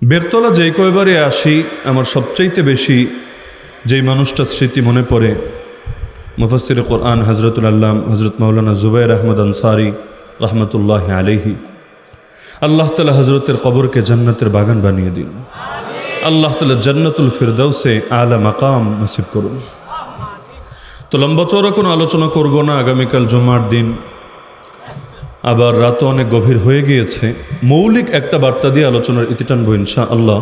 বেরতলা যেই কয়বারে আসি আমার সবচাইতে বেশি যেই মানুষটার স্মৃতি মনে পড়ে মুফাসসির কোরআন হজরতুল আল্লাম হজরত মাওলানা জুবাইর আহমদ আনসারি রহমতুল্লাহ আলাইহি। আল্লাহ তাআলা হজরতের কবরকে জান্নাতের বাগান বানিয়ে দিন। আল্লাহ তাআলা জান্নাতুল ফিরদাউসে আলা মাকাম নসিব করুন। তো লম্বা চওড়া কোনো আলোচনা করব না, আগামীকাল জুমার দিন, আবার রাতও অনেক গভীর হয়ে গিয়েছে। মৌলিক একটা বার্তা দিয়ে আলোচনার ইতি টানবো ইনশাআল্লাহ।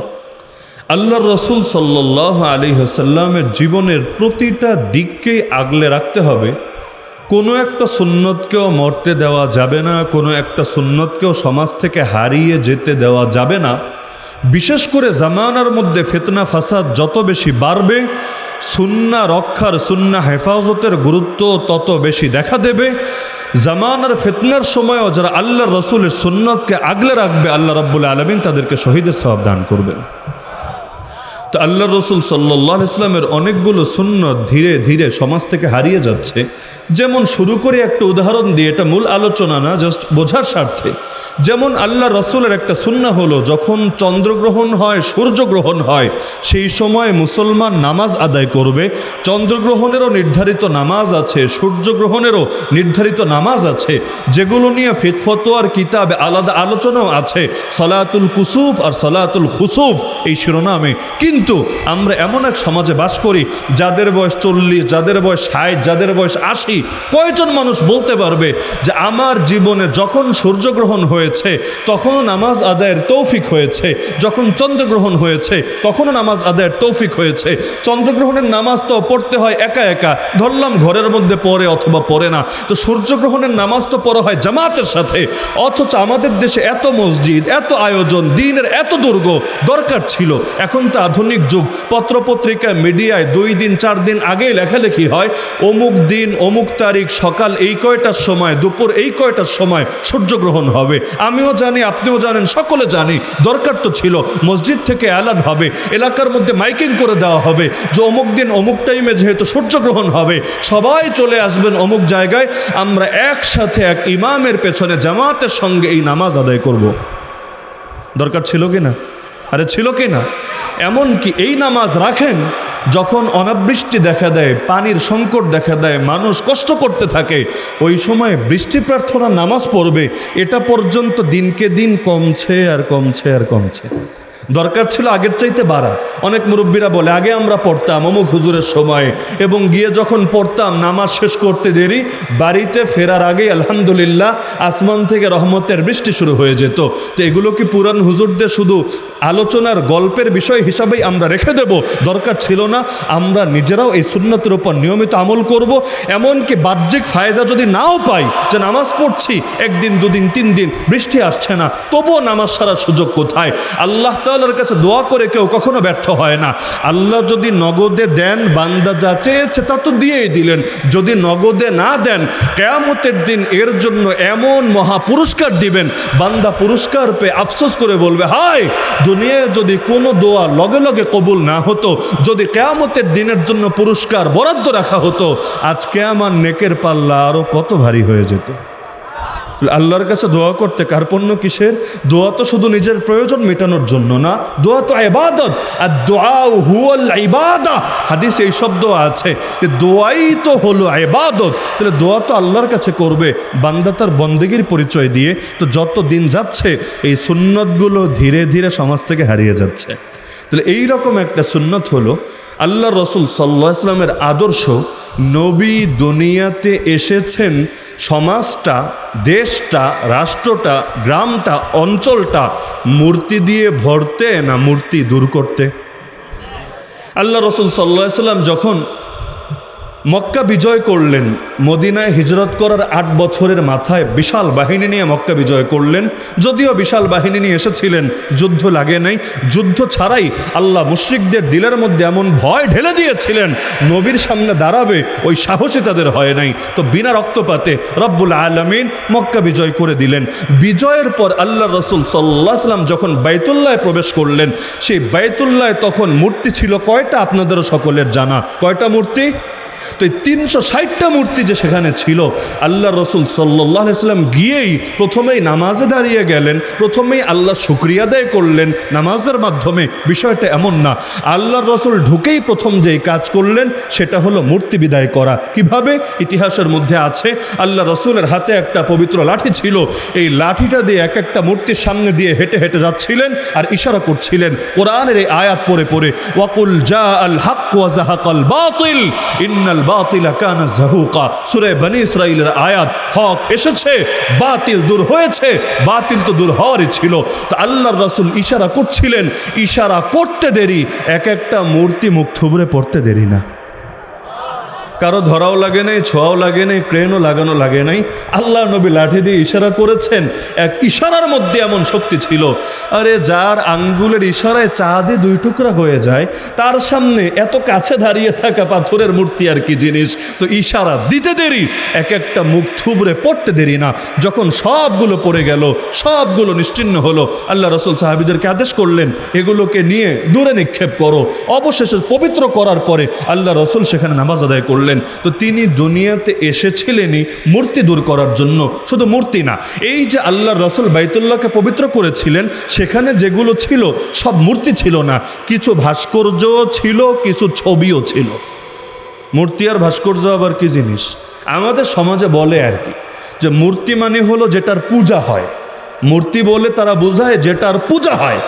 আল্লাহর রসুল সাল্লাল্লাহু আলাইহি ওয়াসাল্লামের জীবনের প্রতিটা দিককেই আগলে রাখতে হবে। কোনো একটা সুন্নতকেও মরতে দেওয়া যাবে না, কোনো একটা সুন্নতকেও সমাজ থেকে হারিয়ে যেতে দেওয়া যাবে না। বিশেষ করে জামানার মধ্যে ফিতনা ফাসাদ যত বেশি বাড়বে, সুন্নাহ রক্ষার সুন্নাহ হেফাজতের গুরুত্ব তত বেশি দেখা দেবে। জামানার ফিতনার সময়ও যারা আল্লাহর রসুলের সুন্নতকে আগলে রাখবে, আল্লাহ রাব্বুল আলামিন তাদেরকে শহীদের সওয়াব দান করবেন। তো আল্লাহর রসুল সাল্লাল্লাহু আলাইহি ওয়াসাল্লামের অনেকগুলো সুন্নত ধীরে ধীরে সমাজ থেকে হারিয়ে যাচ্ছে। যেমন শুরু করে একটা উদাহরণ দিয়ে, এটা মূল আলোচনা না, জাস্ট বোঝার স্বার্থে। যেমন আল্লাহ রসুলের একটা সুন্নাহ হলো, যখন চন্দ্রগ্রহণ হয়, সূর্যগ্রহণ হয়, সেই সময় মুসলমান নামাজ আদায় করবে। চন্দ্রগ্রহণেরও নির্ধারিত নামাজ আছে, সূর্যগ্রহণেরও নির্ধারিত নামাজ আছে, যেগুলো নিয়ে ফতোয়ার কিতাবে আলাদা আলোচনাও আছে, সলাতুল কুসুফ আর সলাতুল খুসুফ এই শিরোনামে। কিন্তু আমরা এমন এক সমাজে বাস করি, যাদের বয়স 40, যাদের বয়স 60, যাদের বয়স 80, কয়জন মানুষ বলতে পারবে যে আমার জীবনে যখন সূর্যগ্রহণ হয়েছে তখনও নামাজ আদায়ের তৌফিক হয়েছে, যখন চন্দ্রগ্রহণ হয়েছে তখনও নামাজ আদায়ের তৌফিক হয়েছে। চন্দ্রগ্রহণের নামাজ তো পড়তে হয় একা একা, ধরলাম ঘরের মধ্যে পড়ে অথবা পড়ে না। তো সূর্যগ্রহণের নামাজ তো পড়া হয় জামাতের সাথে। অথচ আমাদের দেশে এত মসজিদ, এত আয়োজন, দিনের এত দুর্গ দরকার ছিল। এখন তো আধুনিক যুগ, পত্রপত্রিকায় মিডিয়ায় 2 দিন 4 দিন আগেই লেখালেখি হয়, অমুক দিন অমুক তারিখ সকাল এই কয়টার সময়, দুপুর এই কয়টার সময় সূর্যগ্রহণ হবে। আমিও জানি, আপনিও জানেন, সকলে জানি। দরকার তো ছিল মসজিদ থেকে এলান হবে, এলাকার মধ্যে মাইকিং করে দেওয়া হবে যে অমুক দিন অমুক টাইমে যেহেতু সূর্যগ্রহণ হবে, সবাই চলে আসবেন অমুক জায়গায়, আমরা একসাথে এক ইমামের পেছনে জামাতের সঙ্গে এই নামাজ আদায় করব। দরকার ছিল কি না? আরে ছিল কি না? এমনকি এই নামাজ রাখেন যখন অনাবৃষ্টি দেখা দেয়, পানির সংকট দেখা দেয়, মানুষ কষ্ট করতে থাকে, ওই সময় বৃষ্টি প্রার্থনা নামাজ পড়বে। এটা পর্যন্ত দিনকে দিন কমছে আর কমছে আর কমছে। দরকার ছিল আগের চাইতে বাড়া। অনেক মুরব্বীরা বলে আগে আমরা পড়তাম অমুক হুজুরের সময়, এবং গিয়ে যখন পড়তাম নামাজ শেষ করতে দেরি, বাড়িতে ফেরার আগেই আলহামদুলিল্লাহ আসমান থেকে রহমতের বৃষ্টি শুরু হয়ে যেত। তো এগুলো কি পুরান হুজুরদের শুধু আলোচনার গল্পের বিষয় হিসাবেই আমরা রেখে দেব? দরকার ছিল না। আমরা নিজেরাও এই সুন্নতের উপর নিয়মিত আমল করব। এমনকি বাহ্যিক ফায়দা যদি নাও পাই, যে নামাজ পড়ছি 1 দিন 2 দিন 3 দিন বৃষ্টি আসছে না, তবুও নামাজ সারার সুযোগ কোথায়? আল্লাহ তাআলার কাছে দোয়া করে কেউ কখনো ব্যর্থ হয় না। আল্লাহ যদি নগদে দেন, বান্দা যা চেয়েছে তা তো দিয়েই দিলেন। যদি নগদে না দেন, কিয়ামতের দিন এর জন্য এমন মহা পুরস্কার দিবেন, বান্দা পুরস্কার পেয়ে আফসোস করে বলবে, হায় দুনিয়ায় যদি কোনো দোয়া লগে লগে কবুল না হতো, যদি কিয়ামতের দিনের জন্য পুরস্কার বরাদ্দ রাখা হতো, আজকে আমার নেকের পাল্লা আরো কত ভারী হয়ে যেত। আল্লাহর কাছে দোয়া করতে কার্পণ্য কিসের? দোয়া তো শুধু নিজের প্রয়োজন মেটানোর জন্য না, দোয়া তো ইবাদত। আর দোয়া হুয়াল ইবাদা, হাদিসে এই শব্দ আছে যে দোয়াই তো হলো ইবাদত। তাহলে দোয়া তো আল্লাহর কাছে করবে বান্দা তার বন্দেগীর পরিচয় দিয়ে। তো যত দিন যাচ্ছে এই সুন্নতগুলো ধীরে ধীরে সমাজ থেকে হারিয়ে যাচ্ছে। তাহলে এইরকম একটা সুন্নত হলো আল্লাহ রসুল সাল্লাল্লাহু আলাইহি ওয়াসাল্লামের আদর্শ। নবী দুনিয়াতে এসেছেন সমাজটা, দেশটা, রাষ্ট্রটা, গ্রামটা, অঞ্চলটা মূর্তি দিয়ে ভরতে না মূর্তি দূর করতে? আল্লাহ রসুল সাল্লাল্লাহু আলাইহি ওয়াসাল্লাম যখন মক্কা বিজয় করলেন, মদিনায় হিজরত করার 8 বছরের মাথায় বিশাল বাহিনী নিয়ে মক্কা বিজয় করলেন। যদিও বিশাল বাহিনী নিয়ে এসেছিলেন, যুদ্ধ লাগে নাই। যুদ্ধ ছাড়াই আল্লাহ মুশরিকদের দিলের মধ্যে এমন ভয় ঢেলে দিয়েছিলেন, নবীর সামনে দাঁড়াবে ওই সাহসী তাদের হয় নাই। তো বিনা রক্তপাতে রব্বুল আলামিন মক্কা বিজয় করে দিলেন। বিজয়ের পর আল্লাহ রসুল সাল্লাল্লাহু আলাইহি ওয়াসাল্লাম যখন বাইতুল্লাহে প্রবেশ করলেন, সেই বাইতুল্লাহে তখন মূর্তি ছিল কয়টা? আপনাদেরও সকলের জানা। কয়টা মূর্তি? তো এই 360টা মূর্তি যে সেখানে ছিল, আল্লাহ রসুল সাল্লাল্লাহু আলাইহি ওয়াসাল্লাম গিয়েই প্রথমেই নামাজে দাঁড়িয়ে গেলেন, প্রথমেই আল্লাহ শুকরিয়া আদায় করলেন নামাজের মাধ্যমে। বিষয়টা এমন না, আল্লাহ রসুল ঢুকেই প্রথম যেই কাজ করলেন সেটা হলো মূর্তি বিদায় করা। কিভাবে? ইতিহাসের মধ্যে আছে, আল্লাহ রসুলের হাতে একটা পবিত্র লাঠি ছিল, এই লাঠিটা দিয়ে এক একটা মূর্তির সামনে দিয়ে হেঁটে হেঁটে যাচ্ছিলেন আর ইশারা করছিলেন কোরআনের এই আয়াত পড়ে পড়ে, ওয়াকুল জাআল হক ওয়া যাহাকাল বাতিল ইন্নাল বাতিলা কানা যাহুকা। সূরা বনী ইসরাঈলের আয়াত, হক এসেছে, বাতিল দূর হয়েছে, বাতিল তো দূর হওয়ারই ছিল। তো আল্লাহর রাসূল ইশারা করছিলেন, ইশারা করতে দেরি, এক একটা মূর্তি মুখ থুবড়ে পড়তে দেরি না। কারো ধরাও লাগে নাই, ছোঁয়াও লাগে নাই, ক্রেনও লাগানো লাগে নাই, আল্লাহ নবী লাঠি দিয়ে ইশারা করেছেন। এক ইশারার মধ্যে এমন শক্তি ছিল, আরে যার আঙ্গুলের ইশারায় চাঁদে 2 টুকরা হয়ে যায়, তার সামনে এত কাছে দাঁড়িয়ে থাকা পাথরের মূর্তি আর কি জিনিস। তো ইশারা দিতে দেরি, এক একটা মুখ থুবড়ে পড়তে দেরি না। যখন সবগুলো পড়ে গেল, সবগুলো নিশ্চিহ্ন হলো, আল্লাহ রাসূল সাহাবীদেরকে আদেশ করলেন এগুলোকে নিয়ে দূরে নিক্ষেপ করো। অবশেষে পবিত্র করার পরে আল্লাহ রাসূল সেখানে নামাজ আদায় করলেন। তো তিনি দুনিয়াতে এসেছিলেনই মূর্তি দূর করার জন্য। শুধু মূর্তি না, এই যে আল্লাহর রাসূল বাইতুল্লাহকে পবিত্র করেছিলেন, সেখানে যেগুলো ছিল সব মূর্তি ছিল না, কিছু ভাস্কর্য ছিল, কিছু ছবিও ছিল। মূর্তি আর ভাস্কর্য আবার কি জিনিস? আমাদের সমাজে বলে আর কি, যে মূর্তি মানে হলো যেটার পূজা হয়। মূর্তি বলে তারা বোঝায় যেটার পূজা হয়।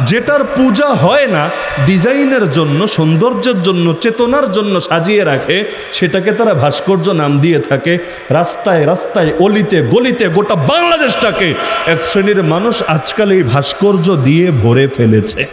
যেটার পূজা হয় না, ডিজাইনের জন্য, সৌন্দর্যের জন্য, চেতনার জন্য সাজিয়ে রাখে, সেটাকে তারা ভাস্কর্য নাম দিয়ে থাকে। রাস্তায় রাস্তায়, অলিতে গলিতে গোটা বাংলাদেশটাকে এক শ্রেণীর মানুষ আজকাল এই ভাস্কর্য দিয়ে ভরে ফেলেছে।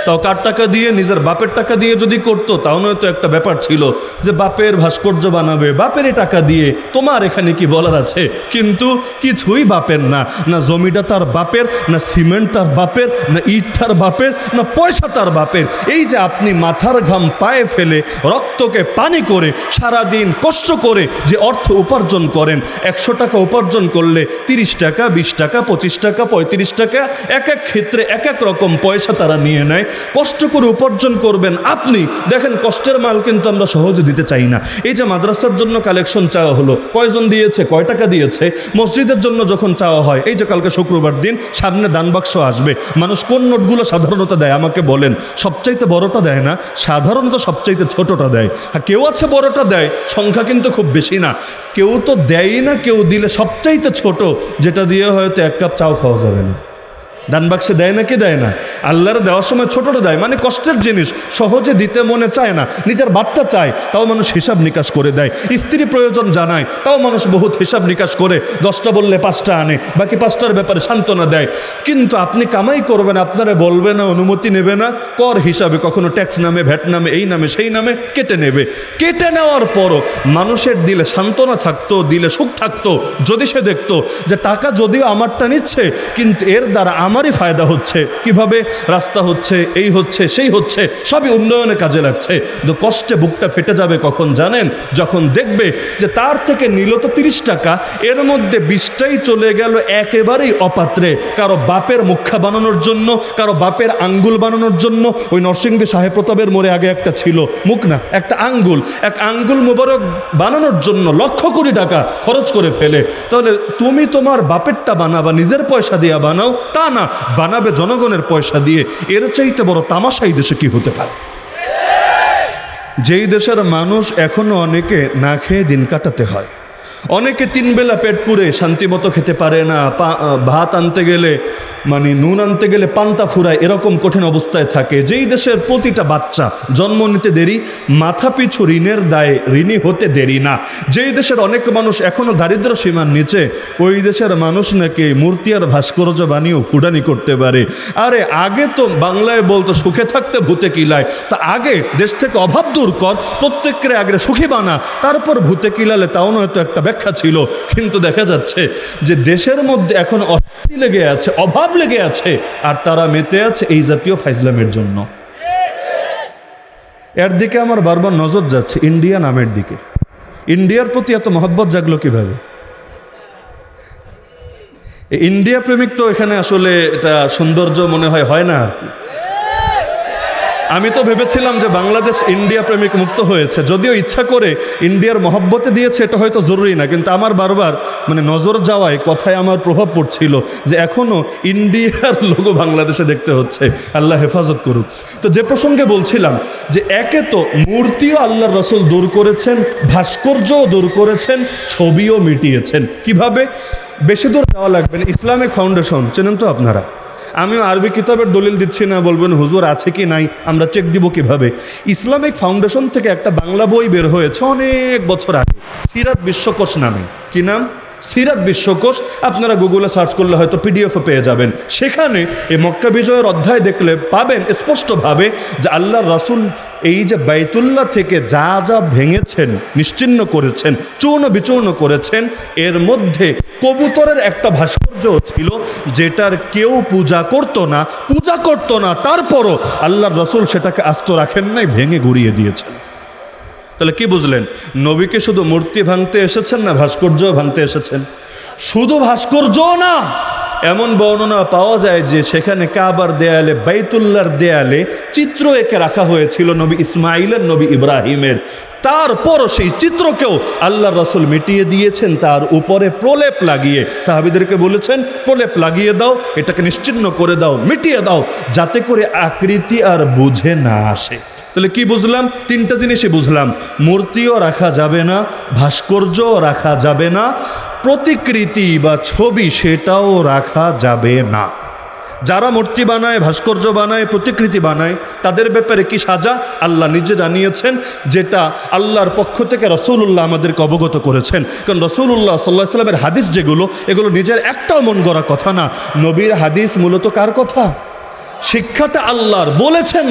তাও কার টাকা দিয়ে? নিজের বাপের টাকা দিয়ে যদি করতো তাও নয়তো একটা ব্যাপার ছিল, যে বাপের ভাস্কর্য বানাবে, বাপেরই টাকা দিয়ে, তোমার এখানে কি বলার আছে? কিন্তু কিছুই বাপের না, না জমিটা তার বাপের, না সিমেন্ট তার বাপের, না ইট তার বাপের, না পয়সা তার বাপের। এই যে আপনি মাথার ঘাম পায়ে ফেলে, রক্তকে পানি করে, সারাদিন কষ্ট করে যে অর্থ উপার্জন করেন, 100 টাকা উপার্জন করলে 30 টাকা, 20 টাকা, 25 টাকা, 35 টাকা, এক এক ক্ষেত্রে এক এক রকম পয়সা তারা নিয়ে নেয়। কষ্ট করে উপার্জন করবেন আপনি, দেখেন কষ্টের মাল কিন্তু আমরা সহজে দিতে চাই না। এই যে মাদ্রাসার জন্য কালেকশন চাওয়া হলো, কয়জন দিয়েছে, কয় টাকা দিয়েছে? মসজিদের জন্য যখন চাওয়া হয়, এই যে কালকে শুক্রবার দিন, সামনে দান বাক্স আসবে, মানুষ কোন নোটগুলো সাধারণত দেয় আমাকে বলেন? সবচাইতে বড়টা দেয় না, সাধারণত সবচাইতে ছোটটা দেয়। হ্যাঁ, কেউ আছে বড়টা দেয়, সংখ্যা কিন্তু খুব বেশি না। কেউ তো দেয়ই না, কেউ দিলে সবচাইতে ছোট, যেটা দিয়ে হয়তো 1 কাপ চাও খাওয়া যাবে না। দান বাক্সে দেয় না কি দেয় না? আল্লাহর দেওয়ার সময় ছোটটা দেয়, মানে কষ্টের জিনিস, সহজে দিতে মনে চায় না। নিজের বাচ্চা চায়, তাও মানুষ হিসাব নিকাশ করে দেয়। স্ত্রী প্রয়োজন জানায়, তাও মানুষ বহুত হিসাব নিকাশ করে, 10টা বললে 5টা আনে, বাকি 5টার ব্যাপারে সান্ত্বনা দেয়। কিন্তু আপনি কামাই করবেন, আপনারা বলবে না, অনুমতি নেবে না, কর হিসাবে কখনো ট্যাক্স নামে, ভ্যাট নামে, এই নামে সেই নামে কেটে নেবে। কেটে নেওয়ার পরও মানুষের দিলে সান্ত্বনা থাকতো, দিলে সুখ থাকতো, যদি সে দেখতো যে টাকা যদিও আমারটা নিচ্ছে, কিন্তু এর দ্বারা আমারই ফায়দা হচ্ছে। কিভাবে? রাস্তা হচ্ছে, এই হচ্ছে, সেই হচ্ছে, সবই উন্নয়নে কাজে লাগছে। তো কষ্টে বুকটা ফেটে যাবে কখন জানেন? যখন দেখবে যে তার থেকে নিল তো 30 টাকা, এর মধ্যে 20টাই চলে গেল একেবারেই অপাত্রে, কারো বাপের মুখা বানানোর জন্য, কারো বাপের আঙ্গুল বানানোর জন্য। ওই নরসিংদী সাহেব প্রতাপের মোড়ে আগে একটা ছিল, মুখ না, একটা আঙ্গুল, এক আঙ্গুল মোবারক বানানোর জন্য লক্ষ কোটি টাকা খরচ করে ফেলে। তাহলে তুমি তোমার বাপেরটা বানাবা, নিজের পয়সা দিয়ে বানাও তা না, বানাবে জনগণের পয়সা দিয়ে। এর চাইতে বড় তামাশাই দেশে কি হতে পারে? যেই দেশের মানুষ এখনো অনেকে না খেয়ে দিন কাটাতে হয়, অনেকে 3 বেলা পেট পুরে শান্তি মতো খেতে পারে না, ভাত আনতে গেলে, মানে নুন আনতে গেলে পান্তা ফুরায়, এরকম কঠিন অবস্থায় থাকে। যেই দেশের প্রতিটা বাচ্চা জন্ম নিতে দেরি, মাথা পিছু ঋণের দায়ে ঋণী হতে দেরি না, যেই দেশের অনেক মানুষ এখনও দারিদ্র সীমার নিচে, ওই দেশের মানুষ নাকি মূর্তি আর ভাস্কর্য বানিয়েও ফুটানি করতে পারে। আরে আগে তো বাংলায় বলতো সুখে থাকতে ভূতে কিলায়, তা আগে দেশ থেকে অভাব দূর কর, প্রত্যেকের আগে সুখী বানা, তারপর ভূতে কিলালে, তাও নয়তো একটা ব্যাখ্যা ছিল। কিন্তু দেখা যাচ্ছে যে দেশের মধ্যে এখন অশান্তি লেগে আছে, অভাব লেগে আছে, আর তারা মেতে আছে এই জাতীয় ফাইজলামের জন্য। এর দিকে আমার বারবার নজর যাচ্ছে, ইন্ডিয়া নামের দিকে। ইন্ডিয়ার প্রতি এত মহব্বত জাগলো কিভাবে? ইন্ডিয়া প্রেমিক তো এখানে আসলে এটা সৌন্দর্য মনে হয় না আর কি। আমি তো ভেবেছিলাম যে বাংলাদেশ ইন্ডিয়া প্রেমিক মুক্ত হয়েছে, যদিও ইচ্ছা করে ইন্ডিয়ার মহব্বতে দিয়েছে, এটা হয়তো জরুরি না, কিন্তু আমার বারবার নজর যাওয়ায় কথায় আমার প্রভাব পড়ছিল যে এখনও ইন্ডিয়ার লোগো বাংলাদেশে দেখতে হচ্ছে। আল্লাহ হেফাজত করুক। তো যে প্রসঙ্গে বলছিলাম যে একে তো মূর্তিও আল্লাহর রাসূল দূর করেছেন, ভাস্কর্যও দূর করেছেন, ছবিও মিটিয়েছেন। কিভাবে? বেশি দূর যাওয়া লাগবে না। ইসলামিক ফাউন্ডেশন চেনেন তো আপনারা? আমিও আরবি কিতাবের দলিল দিচ্ছি না, বলবেন হুজুর আছে কি নাই, আমরা চেক দিব কিভাবে। ইসলামিক ফাউন্ডেশন থেকে একটা বাংলা বই বের হয়েছে অনেক বছর আগে, সিরাত বিশ্বকোষ নামে। কি নাম? সিরাত বিশ্বকোষ। আপনারা গুগলে সার্চ করলে হয়তো পিডিএফও পেয়ে যাবেন। সেখানে এই মক্কা বিজয়ের অধ্যায় দেখলে পাবেন স্পষ্টভাবে যে আল্লাহর রাসূল এই যে বাইতুল্লাহ থেকে যা যা ভেঙেছেন, নিশ্চিহ্ন করেছেন, চূর্ণ বিচূর্ণ করেছেন, এর মধ্যে কবুতরের একটা ভাস্কর্য ছিল যেটার কেউ পূজা করতো না, তারপরও আল্লাহর রাসূল সেটাকে আস্ত রাখেন নাই, ভেঙে গুড়িয়ে দিয়েছেন। তাহলে কি বুঝলেন? নবীকে শুধু মূর্তি ভাঙতে এসেছেন না ভাস্কর্য ভাঙতে এসেছেন? শুধু ভাস্কর্য না, এমন বর্ণনা পাওয়া যায় যে সেখানে কাবার দেয়ালে, বাইতুল্লাহর দেয়ালে চিত্র এঁকে রাখা হয়েছিল নবী ইসমাইলের, নবী ইব্রাহিমের। তারপরও সেই চিত্রকেও আল্লাহর রাসূল মিটিয়ে দিয়েছেন, তার উপরে প্রলেপ লাগিয়ে সাহাবীদেরকে বলেছেন প্রলেপ লাগিয়ে দাও, এটাকে নিশ্চিহ্ন করে দাও, মিটিয়ে দাও, যাতে করে আকৃতি আর বুঝে না আসে। তাহলে কি বুঝলাম? তিনটা জিনিসই বুঝলাম। মূর্তিও রাখা যাবে না, ভাস্কর্যও রাখা যাবে না, প্রতিকৃতি বা ছবি সেটাও রাখা যাবে না। যারা মূর্তি বানায়, ভাস্কর্য বানায়, প্রতিকৃতি বানায়, তাদের ব্যাপারে কি সাজা আল্লাহ নিজে জানিয়েছেন, যেটা আল্লাহর পক্ষ থেকে রাসূলুল্লাহ আমাদেরকে অবগত করেছেন। কারণ রাসূলুল্লাহ সাল্লাল্লাহু আলাইহি ওয়াসাল্লামের হাদিস যেগুলো, এগুলো নিজের একটাও মন গড়া কথা না। নবীর হাদিস মূলত কার কথা? শিক্ষাটা আল্লাহর, বলেছেন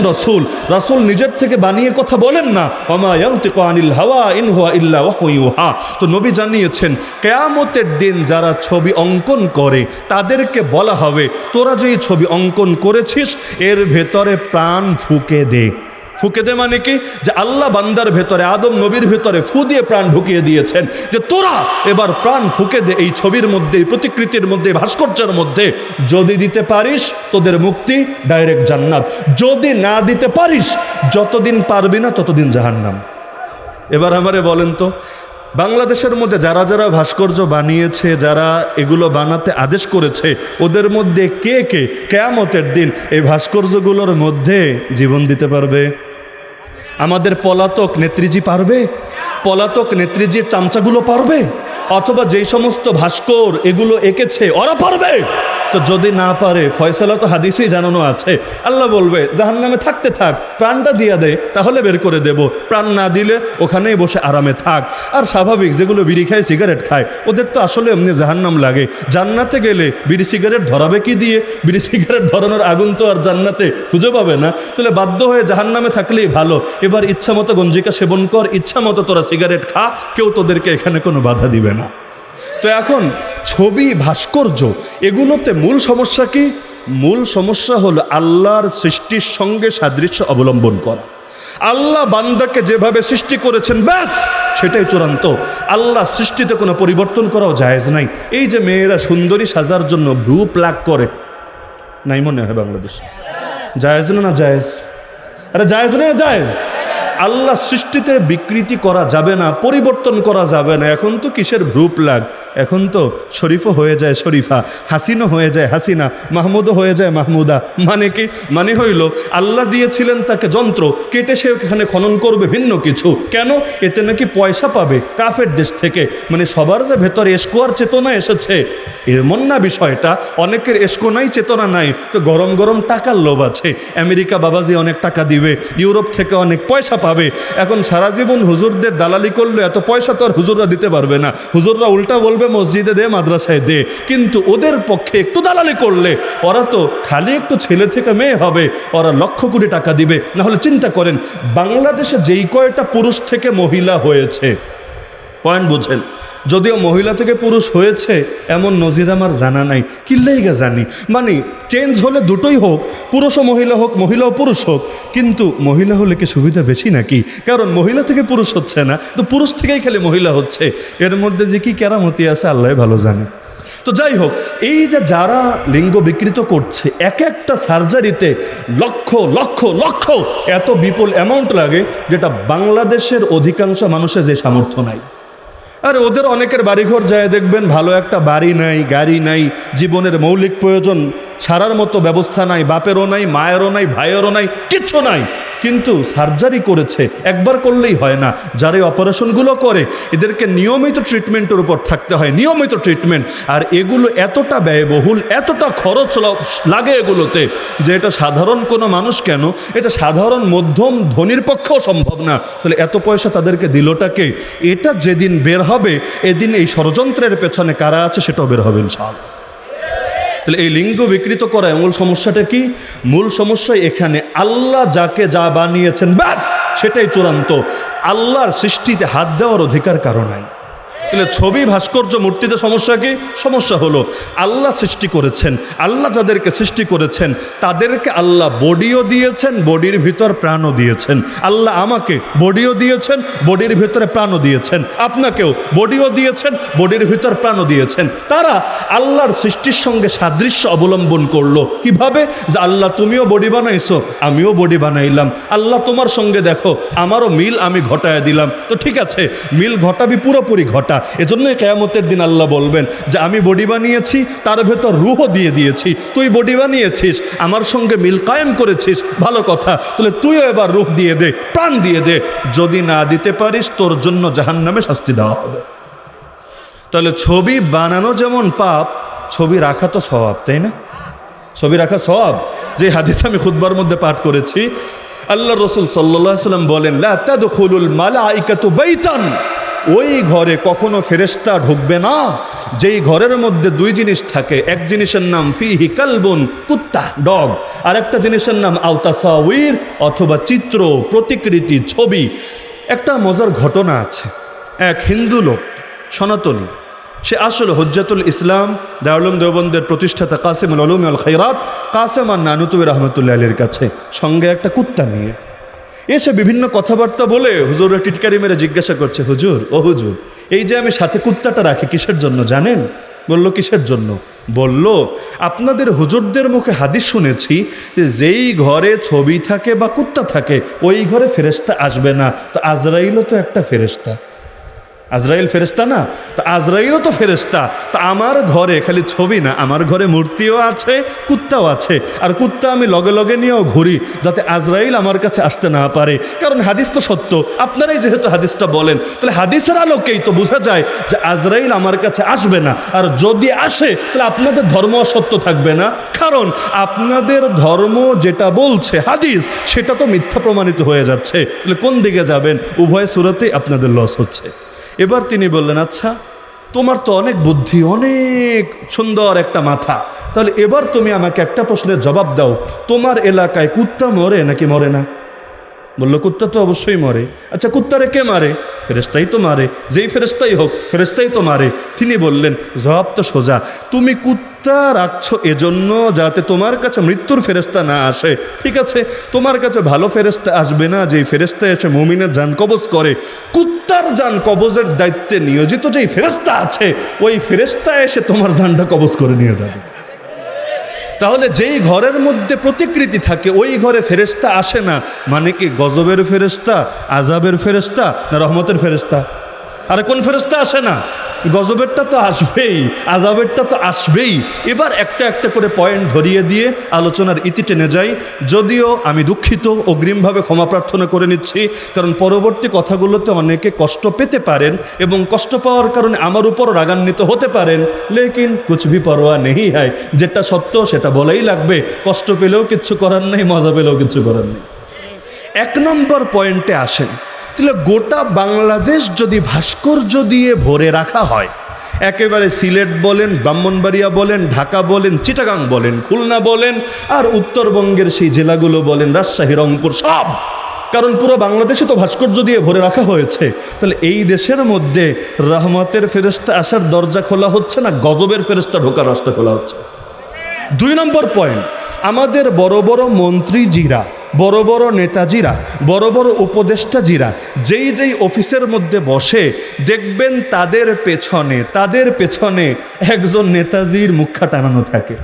রাসূল নিজের থেকে বানিয়ে কথা বলেন না। ওমা ইয়ানতিকু আনিল হাওয়া ইন হুয়া ইল্লা ওয়াহয়ুন ইউহা। তো নবী জানিয়েছেন কিয়ামতের দিন যারা ছবি অঙ্কন করে তাদেরকে বলা হবে, তোরা যেই ছবি অঙ্কন করেছিস এর ভেতরে প্রাণ ফুঁকে দে। ফুঁকে দে মানে কি? যে আল্লাহ বান্দার ভেতরে, আদম নবীর ভেতরে ফু দিয়ে প্রাণ ঢুকিয়ে দিয়েছেন, যে তোরা এবার প্রাণ ফুঁকে দে এই ছবির মধ্যে, এই প্রতিকৃতির মধ্যে, ভাস্কর্যের মধ্যে। যদি দিতে পারিস তোদের মুক্তি, ডাইরেক্ট জান্নাত। যদি না দিতে পারিস, যতদিন পারবি না ততদিন জাহান্নাম। এবার আমারে বলেন তো, বাংলাদেশের মধ্যে যারা যারা ভাস্কর্য বানিয়েছে, যারা এগুলো বানাতে আদেশ করেছে, ওদের মধ্যে কে কে কিয়ামতের দিন এই ভাস্কর্যগুলোর মধ্যে জীবন দিতে পারবে? আমাদের পলাতক নেত্রীজি পারবে? পলাতক নেত্রীজির চামচাগুলো পারবে? অথবা যেই সমস্ত ভাস্কর এগুলো এঁকেছে ওরা পারবে? তো যদি না পারে, ফয়সালা তো হাদিসেই জানানো আছে, আল্লাহ বলবে জাহান্নামে থাকতে থাক, প্রাণটা দিয়ে দে, তাহলে বের করে দেব। প্রাণ না দিলে ওখানেই বসে আরামে থাক। আর স্বাভাবিক যেগুলো বিড়ি খায়, সিগারেট খায়, ওদের তো আসলে এমনি জাহান্নাম লাগে। জান্নাতে গেলে বিড়ি সিগারেট ধরাবে কি দিয়ে? বিড়ি সিগারেট ধরানোর আগুন তো আর জান্নাতে খুঁজে পাবে না। তাহলে বাধ্য হয়ে জাহান্নামে থাকলেই ভালো। এবার ইচ্ছা মতো গঞ্জিকা সেবন কর, ইচ্ছা মতো তোরা সিগারেট খা, কেউ তোদেরকে এখানে কোনো বাধা দিবে না। তো এখন ছবি, ভাস্কর্য, এগুলোতে মূল সমস্যা কি? মূল সমস্যা হলো আল্লাহর সৃষ্টির সঙ্গে সাদৃশ্য অবলম্বন করা। আল্লাহ বান্দাকে যেভাবে সৃষ্টি করেছেন ব্যাস সেটাই চূড়ান্ত। আল্লাহ সৃষ্টিতে কোনো পরিবর্তন করাও জায়েজ নাই। এই যে মেয়েরা সুন্দরী সাজার জন্য ভ্রু প্লাক করে, নাই মনে হয় বাংলাদেশে? জায়েজ না? না জায়েজ? আরে জায়েজ না? জায়েজ। আল্লাহ সৃষ্টিতে বিকৃতি করা যাবে না, পরিবর্তন করা যাবে না। এখন তো কিসের ভ্রু প্লাগ, এখন তো শরীফও হয়ে যায় শরীফা, হাসিনও হয়ে যায় হাসিনা, মাহমুদও হয়ে যায় মাহমুদা। মানে কি? মানে হইল আল্লাহ দিয়েছিলেন তাকে যন্ত্র, কেটে সে এখানে খনন করবে ভিন্ন কিছু। কেন? এতে নাকি পয়সা পাবে কাফের দেশ থেকে। মানে সবার যে ভেতরে এসকো আর চেতনা এসেছে এমন না বিষয়টা। অনেকের এসকো নাই, চেতনা নাই, তো গরম গরম টাকার লোভ আছে। আমেরিকা বাবাজি অনেক টাকা দিবে, ইউরোপ থেকে অনেক পয়সা পাবে। এখন সারা জীবন হুজুরদের দালালি করলে এত পয়সা তো আর হুজুররা দিতে পারবে না। হুজুররা উল্টা বলবে মসজিদে দে, মাদ্রাসায় দে। কিন্তু ওদের পক্ষে একটু দালালি করলে ওরা তো খালি একটু ছেলে থেকে মেয়ে হবে, ওরা লক্ষ কোটি টাকা দিবে। না হলে চিন্তা করেন, বাংলাদেশে যেই কয়টা পুরুষ থেকে মহিলা হয়েছে, পয়েন্ট বুঝেন, যদিও মহিলা থেকে পুরুষ হয়েছে এমন নজির আমার জানা নাই। কিল্লাইগা জানি, মানে চেঞ্জ হলে দুটোই হোক, পুরুষ ও মহিলা হোক, মহিলা ও পুরুষ হোক, কিন্তু মহিলা হলে কি সুবিধা বেশি নাকি? কারণ মহিলা থেকে পুরুষ হচ্ছে না, তো পুরুষ থেকেই খালি মহিলা হচ্ছে। এর মধ্যে যে কি কেরামতি আছে আল্লাহ ভালো জানে। তো যাই হোক, এই যে যারা লিঙ্গ বিকৃত করছে, এক একটা সার্জারিতে লক্ষ লক্ষ লক্ষ এত বিপুল অ্যামাউন্ট লাগে, যেটা বাংলাদেশের অধিকাংশ মানুষের যে সামর্থ্য নাই। আর ওদের অনেকের বাড়িঘর যায় দেখবেন, ভালো একটা বাড়ি নাই, গাড়ি নাই, জীবনের মৌলিক প্রয়োজন সারার মতো ব্যবস্থা নাই, বাপেরও নাই, মায়েরও নাই, ভাইয়েরও নাই, কিচ্ছু নাই, কিন্তু সার্জারি করেছে। একবার করলেই হয় না, যারা এই অপারেশনগুলো করে এদেরকে নিয়মিত ট্রিটমেন্টের উপর থাকতে হয়, নিয়মিত ট্রিটমেন্ট। আর এগুলো এতটা ব্যয়বহুল, এতটা খরচ লাগে এগুলোতে, যে এটা সাধারণ কোনো মানুষ কেন, এটা সাধারণ মধ্যম ধনীর পক্ষেও সম্ভব না। তাহলে এত পয়সা তাদেরকে দিলটাকে? এটা যেদিন বের হবে, এদিন এই ষড়যন্ত্রের পেছনে কারা আছে সেটাও বের হবে ইনশাআল্লাহ। তাহলে এই লিঙ্গ বিকৃত করা মূল সমস্যাটা কি? মূল সমস্যা এখানে আল্লাহ যাকে যা বানিয়েছেন ব্যাস সেটাই চূড়ান্ত। আল্লাহর সৃষ্টিতে হাত দেওয়ার অধিকার কারো নাই। তাহলে ছবি, ভাস্কর্য, মূর্তিতে সমস্যা কি? সমস্যা হলো আল্লাহ সৃষ্টি করেছেন, আল্লাহ যাদেরকে সৃষ্টি করেছেন তাদেরকে আল্লাহ বডিও দিয়েছেন, বডির ভিতর প্রাণও দিয়েছেন। আল্লাহ আমাকে বডিও দিয়েছেন, বডির ভিতরে প্রাণও দিয়েছেন, আপনাকেও বডিও দিয়েছেন, বডির ভিতর প্রাণও দিয়েছেন। তারা আল্লাহর সৃষ্টির সঙ্গে সাদৃশ্য অবলম্বন করলো। কিভাবে? যে আল্লাহ তুমিও বডি বানাইছো, আমিও বডি বানাইলাম, আল্লাহ তোমার সঙ্গে দেখো আমারও মিল আমি ঘটায় দিলাম। তো ঠিক আছে, মিল ঘটাবি, পুরোপুরি ঘটা। এজন্যই কিয়ামতের দিন আল্লাহ বলবেন যে আমি বডি বানিয়েছি, তার ভেতর রূহও দিয়ে দিয়েছি। তুই বডি বানিয়েছিস, আমার সঙ্গে মিল কায়েম করেছিস, ভালো কথা, তাহলে তুইও এবার রূহ দিয়ে দে, প্রাণ দিয়ে দে। যদি না দিতে পারিস তোর জন্য জাহান্নামে শাস্তি দেওয়া হবে। তাহলে ছবি বানানো যেমন পাপ, ছবি রাখা তো সওয়াব, তাই না? ছবি রাখা সওয়াব। যে হাদিস আমি খুতবার মধ্যে পাঠ করেছি, আল্লাহ রসুল সাল্লাল্লাহু আলাইহি ওয়াসাল্লাম বলেন, লা তাদখুলুল মালাইকাতু বাইতান, ওই ঘরে কখনো ফেরেশতা ঢুকবে না যেই ঘরের মধ্যে দুই জিনিস থাকে। এক জিনিসের নাম ফিহি কালবুন, কুত্তা, ডগ, আর একটা জিনিসের নাম আও তাসাউইর, অথবা চিত্র, প্রতিকৃতি, ছবি। একটা মজার ঘটনা আছে। এক হিন্দু লোক, সনাতনী, সে আসলে হুজ্জাতুল ইসলাম দারুল উলুম দেওবন্দের প্রতিষ্ঠাতা কাসিমুল উলুম ওয়াল খায়রাত কাসেম আর নানুতুবি রহমতুল্লাহ আলাইহির কাছে সঙ্গে একটা কুত্তা নিয়ে এসে বিভিন্ন কথাবার্তা বলে হুজুরের টিটকারি মেরে জিজ্ঞাসা করছে, হুজুর, ও হুজুর, এই যে আমি সাথে কুত্তাটা রাখি কিসের জন্য জানেন? বলল, কিসের জন্য? বলল, আপনাদের হুজুরদের মুখে হাদিস শুনেছি যে যেই ঘরে ছবি থাকে বা কুত্তা থাকে ওই ঘরে ফেরেশতা আসবে না। তো আজরাইলও তো একটা ফেরেশতা, আজরাইল ফেরেশতা না? তো আজরাইলও তো ফেরেশতা। তো আমার ঘরে খালি ছবি না, আমার ঘরে মূর্তিও আছে, কুত্তাও আছে। আর কুত্তা আমি লগে লগে নিয়েও ঘুরি, যাতে আজরাইল আমার কাছে আসতে না পারে। কারণ হাদিস তো সত্য, আপনারাই যেহেতু হাদিসটা বলেন, তাহলে হাদিসের আলোকেই তো বোঝা যায় যে আজরাইল আমার কাছে আসবে না। আর যদি আসে তাহলে আপনাদের ধর্ম অসত্য থাকবে না, কারণ আপনাদের ধর্ম যেটা বলছে হাদিস সেটা তো মিথ্যা প্রমাণিত হয়ে যাচ্ছে। তাহলে কোন দিকে যাবেন? উভয় সুরতেই আপনাদের লস হচ্ছে। এবার তিনি বললেন, আচ্ছা তোমার তো অনেক বুদ্ধি, অনেক সুন্দর একটা মাথা, তাহলে এবার তুমি আমাকে একটা প্রশ্নের জবাব দাও, তোমার এলাকায় কুত্তা মরে নাকি মরে না? বলল, কুত্তা তো অবশ্যই মরে। আচ্ছা কুত্তারে কে মারে? ফেরেশতাই তো মারে, যেই ফেরেশতাই হোক ফেরেশতাই তো মারে। তিনি বললেন, জবাব তো সোজা, তুমি কুত্তা রাখছো এজন্য যাতে তোমার কাছে মৃত্যুর ফেরেশতা না আসে। ঠিক আছে, তোমার কাছে ভালো ফেরেশতা আসবে না, যেই ফেরেশতা এসে মুমিনের জান কবজ করে। কুত্তার জান কবজের দায়িত্বে নিয়োজিত যেই ফেরেশতা আছে ওই ফেরেশতা এসে তোমার জানটা কবজ করে নিয়ে যাবে। তাহলে যেই ঘরের মধ্যে প্রতিকৃতি থাকে ওই ঘরে ফেরেশতা আসে না, মানে কি গজবের ফেরেশতা, আযাবের ফেরেশতা, না রহমতের ফেরেশতা? আরে কোন ফেরেশতা আসে না? গজবেরটা তো আসবেই, আযাবেরটা তো আসবেই। এবার একটা একটা করে পয়েন্ট ধরিয়ে দিয়ে আলোচনার ইতি টেনে যাই। যদিও আমি দুঃখিত, অগ্রিমভাবে ক্ষমা প্রার্থনা করে নিচ্ছি, কারণ পরবর্তী কথাগুলোতে অনেকে কষ্ট পেতে পারেন এবং কষ্ট পাওয়ার কারণে আমার উপর রাগান্বিত হতে পারেন। লেকিন কুছ ভি পরোয়া নেই হয়, যেটা সত্য সেটা বলেই লাগবে। কষ্ট পেলেও কিচ্ছু করার নেই, মজা পেলেও কিছু করার নেই। এক নম্বর পয়েন্টে আসেন, তাহলে গোটা বাংলাদেশ যদি ভাস্কর্য দিয়ে ভরে রাখা হয়, একেবারে সিলেট বলেন, ব্রাহ্মণবাড়িয়া বলেন, ঢাকা বলেন, চিটাগাং বলেন, খুলনা বলেন, আর উত্তরবঙ্গের সেই জেলাগুলো বলেন, রাজশাহী, রংপুর, সব, কারণ পুরো বাংলাদেশে তো ভাস্কর্য দিয়ে ভরে রাখা হয়েছে। তাহলে এই দেশের মধ্যে রহমতের ফেরেশতা আসার দরজা খোলা হচ্ছে না, গজবের ফেরেশতা ঢোকার রাস্তা খোলা হচ্ছে? দুই নম্বর পয়েন্ট, আমাদের বড় বড় মন্ত্রীজিরা বড় বড় নেতাজিরা, বড় বড় উপদেষ্টাজিরা যেই যেই অফিসের মধ্যে বসে দেখবেন তাদের পেছনে একজন নেতাজির মুখা টানানো থাকে।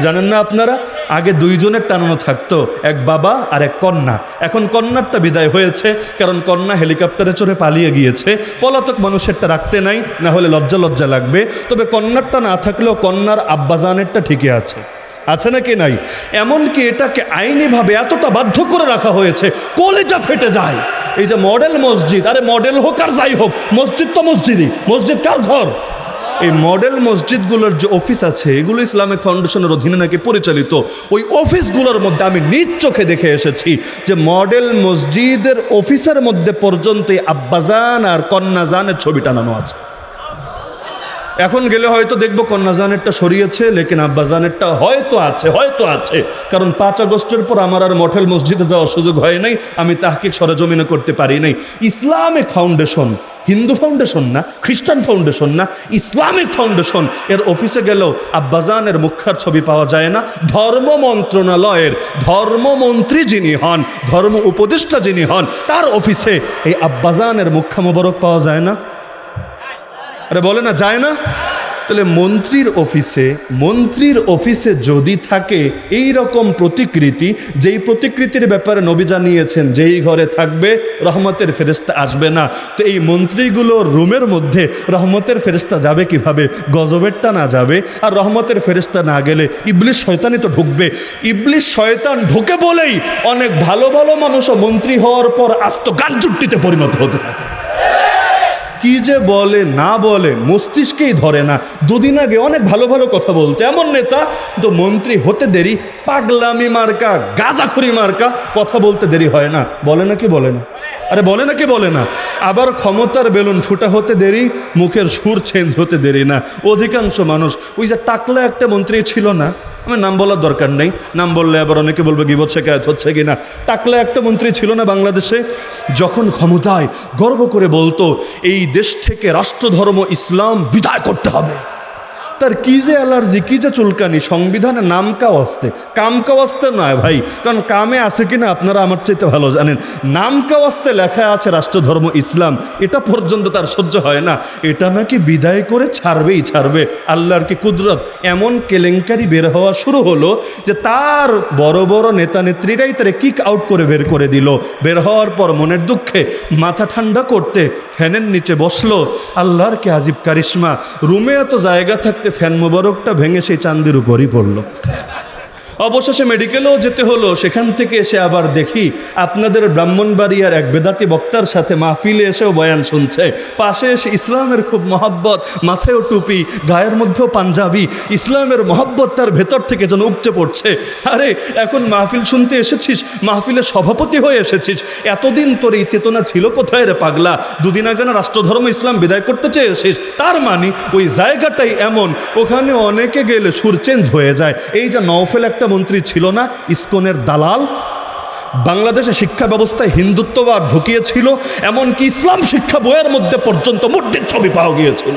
জানেন না আপনারা, আগে দুইজনের টানানো থাকতো, এক বাবা আর এক কন্যা। এখন কন্যারটা বিদায় হয়েছে, কারণ কন্যা হেলিকপ্টারে চড়ে পালিয়ে গিয়েছে। পলাতক মানুষেরটা রাখতে নাই, না হলে লজ্জা লাগবে। তবে কন্যারটা না থাকলেও কন্যার আব্বাজানেরটা ঠিকই আছে নাকি নাই? এমনকি এটাকে আইনিভাবে এতটা বাধ্য করে রাখা হয়েছে, কলেজা ফেটে যায়। এই যে মডেল মসজিদ, আরে মডেল হোক আর যাই হোক, মসজিদ তো মসজিদই। মসজিদ কার ঘর? এই মডেল মসজিদগুলোর যে অফিস আছে, এগুলো ইসলামিক ফাউন্ডেশনের অধীনে নাকি পরিচালিত। ওই অফিসগুলোর মধ্যে আমি নিজ চোখে দেখে এসেছি যে মডেল মসজিদের অফিসের মধ্যে পর্যন্ত আব্বাজান আর কন্যাজানের ছবি টানানো আছে। এখন গেলে হয়তো দেখবো কন্যাজানেরটা সরিয়েছে, লেকিন আব্বাজানেরটা হয়তো আছে। কারণ 5 আগস্টের পর আমার আর মডেল মসজিদে যাওয়ার সুযোগ হয় নাই, আমি তাহকিক সরেজমিনে করতে পারি নাই। ইসলামিক ফাউন্ডেশন, হিন্দু ফাউন্ডেশন না, খ্রিস্টান ফাউন্ডেশন না, ইসলামিক ফাউন্ডেশন, এর অফিসে গেলেও আব্বাজানের মুখার ছবি পাওয়া যায় না। ধর্ম মন্ত্রণালয়ের ধর্মমন্ত্রী যিনি হন, ধর্ম উপদেষ্টা যিনি হন, তার অফিসে এই আব্বাজানের মুখা মোবারক পাওয়া যায় না। আরে বলে না যায় না? তাহলে মন্ত্রীর অফিসে যদি থাকে এই রকম প্রতিকৃতি, যেই প্রতিকৃতির ব্যাপারে নবী জানিয়েছেন যেই ঘরে থাকবে রহমতের ফেরেশতা আসবে না, তো এই মন্ত্রীগুলোর রুমের মধ্যে রহমতের ফেরেশতা যাবে কিভাবে? গজবেরটা না যাবে, আর রহমতের ফেরেশতা না গেলে ইবলিশ শয়তানই তো ঢুকবে। ইবলিশ শয়তান ঢুকে বলেই অনেক ভালো ভালো মানুষও মন্ত্রী হওয়ার পর আস্ত গানচুট্টিতে পরিণত হতে থাকে। কি যে বলে না বলে মস্তিষ্কেই ধরে না। দুদিন আগে অনেক ভালো ভালো কথা বলতে এমন নেতা, তো মন্ত্রী হতে দেরি, পাগলামি মার্কা, গাঁজাখুরি মার্কা, কথা বলতে দেরি হয় না। বলে নাকি বলে না? আরে বলে নাকি বলে না? আবার ক্ষমতার বেলুন ফুটা হতে দেরি, মুখের সুর চেঞ্জ হতে দেরি না। অধিকাংশ মানুষ ওই যে টাকলা একটা মন্ত্রী ছিল না, আমার নাম বলার দরকার নেই, নাম বললে আবার অনেকে বলবে গীবত শেখায়ত হচ্ছে কিনা। টাকলা একটা মন্ত্রী ছিল না বাংলাদেশে, যখন ক্ষমতায় গর্ব করে বলতো এই দেশ থেকে রাষ্ট্রধর্ম ইসলাম বিদায় করতে হবে। তার কি যে অ্যালার্জি, কি যে চুলকানি, সংবিধানে নাম কাওয়াস্তে, কাম কাওয়াস্তে নয় ভাই, কারণ কামে আছে কিনা আপনারা আমার চাইতে ভালো জানেন। নাম কাওয়াস্তে লেখা আছে রাষ্ট্রধর্ম ইসলাম, এটা পর্যন্ত তার সহ্য হয় না। এটা নাকি বিদায় করে ছাড়বে। আল্লাহর কি কুদরত! এমন কেলেঙ্কারি বের হওয়া শুরু হলো যে তার বড় বড় নেতা নেত্রীরাই তারে কিক আউট করে বের করে দিল। বের হওয়ার পর মনের দুঃখে মাথা ঠান্ডা করতে ফ্যানের নিচে বসলো। আল্লাহর কি আজিব কারিশমা! রুমে এত জায়গা থাকতে ফ্যান মোবারকটা ভেঙে সেই চান্দির উপরই পড়লো। অবশেষে মেডিকেলেও যেতে হলো। সেখান থেকে এসে আবার দেখি আপনাদের ব্রাহ্মণবাড়িয়ার এক বেদাতি বক্তার সাথে মাহফিলে এসেও বয়ান শুনছে। পাশে এসে ইসলামের খুব মহব্বত, মাথায়ও টুপি, গায়ের মধ্যেও পাঞ্জাবি, ইসলামের মহব্বত তার ভেতর থেকে যেন উপচে পড়ছে। আরে এখন মাহফিল শুনতে এসেছিস, মাহফিলের সভাপতি হয়ে এসেছিস, এতদিন তোর এই চেতনা ছিল কোথায় রে পাগলা? দুদিন আগে না রাষ্ট্রধর্ম ইসলাম বিদায় করতে চেয়েছিস। তার মানে ওই জায়গাটাই এমন, ওখানে অনেকে গেলে সুর চেঞ্জ হয়ে যায়। এই যে নওফেল একটা মন্ত্রী ছিল না, ইসকনের দালাল, বাংলাদেশে শিক্ষা ব্যবস্থায় হিন্দুত্ববাদ ঢুকিয়েছিল, এমনকি ইসলাম শিক্ষা বইয়ের মধ্যে পর্যন্ত মূর্তির ছবি পাওয়া গিয়েছিল।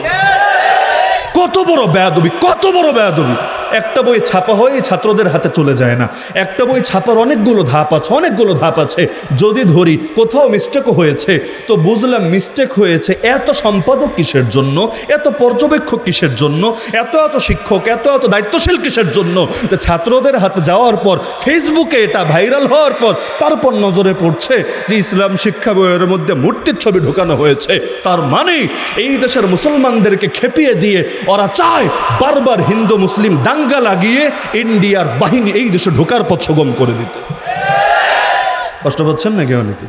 কত বড় বেয়াদবি! একটা বই ছাপা হয়ে ছাত্রদের হাতে চলে যায় না। একটা বই ছাপার অনেকগুলো ধাপ আছে। যদি ধরি কোথাও মিস্টেকও হয়েছে, তো বুঝলাম মিস্টেক হয়েছে এত সম্পাদক কিসের জন্য, এত পর্যবেক্ষক কিসের জন্য, এত শিক্ষক, এত দায়িত্বশীল কিসের জন্য? ছাত্রদের হাতে যাওয়ার পর, ফেসবুকে এটা ভাইরাল হওয়ার পর, তারপর নজরে পড়ছে যে ইসলাম শিক্ষা বইয়ের মধ্যে মূর্তির ছবি ঢোকানো হয়েছে। তার মানে এই দেশের মুসলমানদেরকে খেপিয়ে দিয়ে ওরা চায় বারবার হিন্দু মুসলিম দাঙ্গা লাগিয়ে ইন্ডিয়ার বাহিনী এই দেশে ঢোকার পথ সুগম করে দিতে। কষ্ট পাচ্ছেন নাকি অনেকে?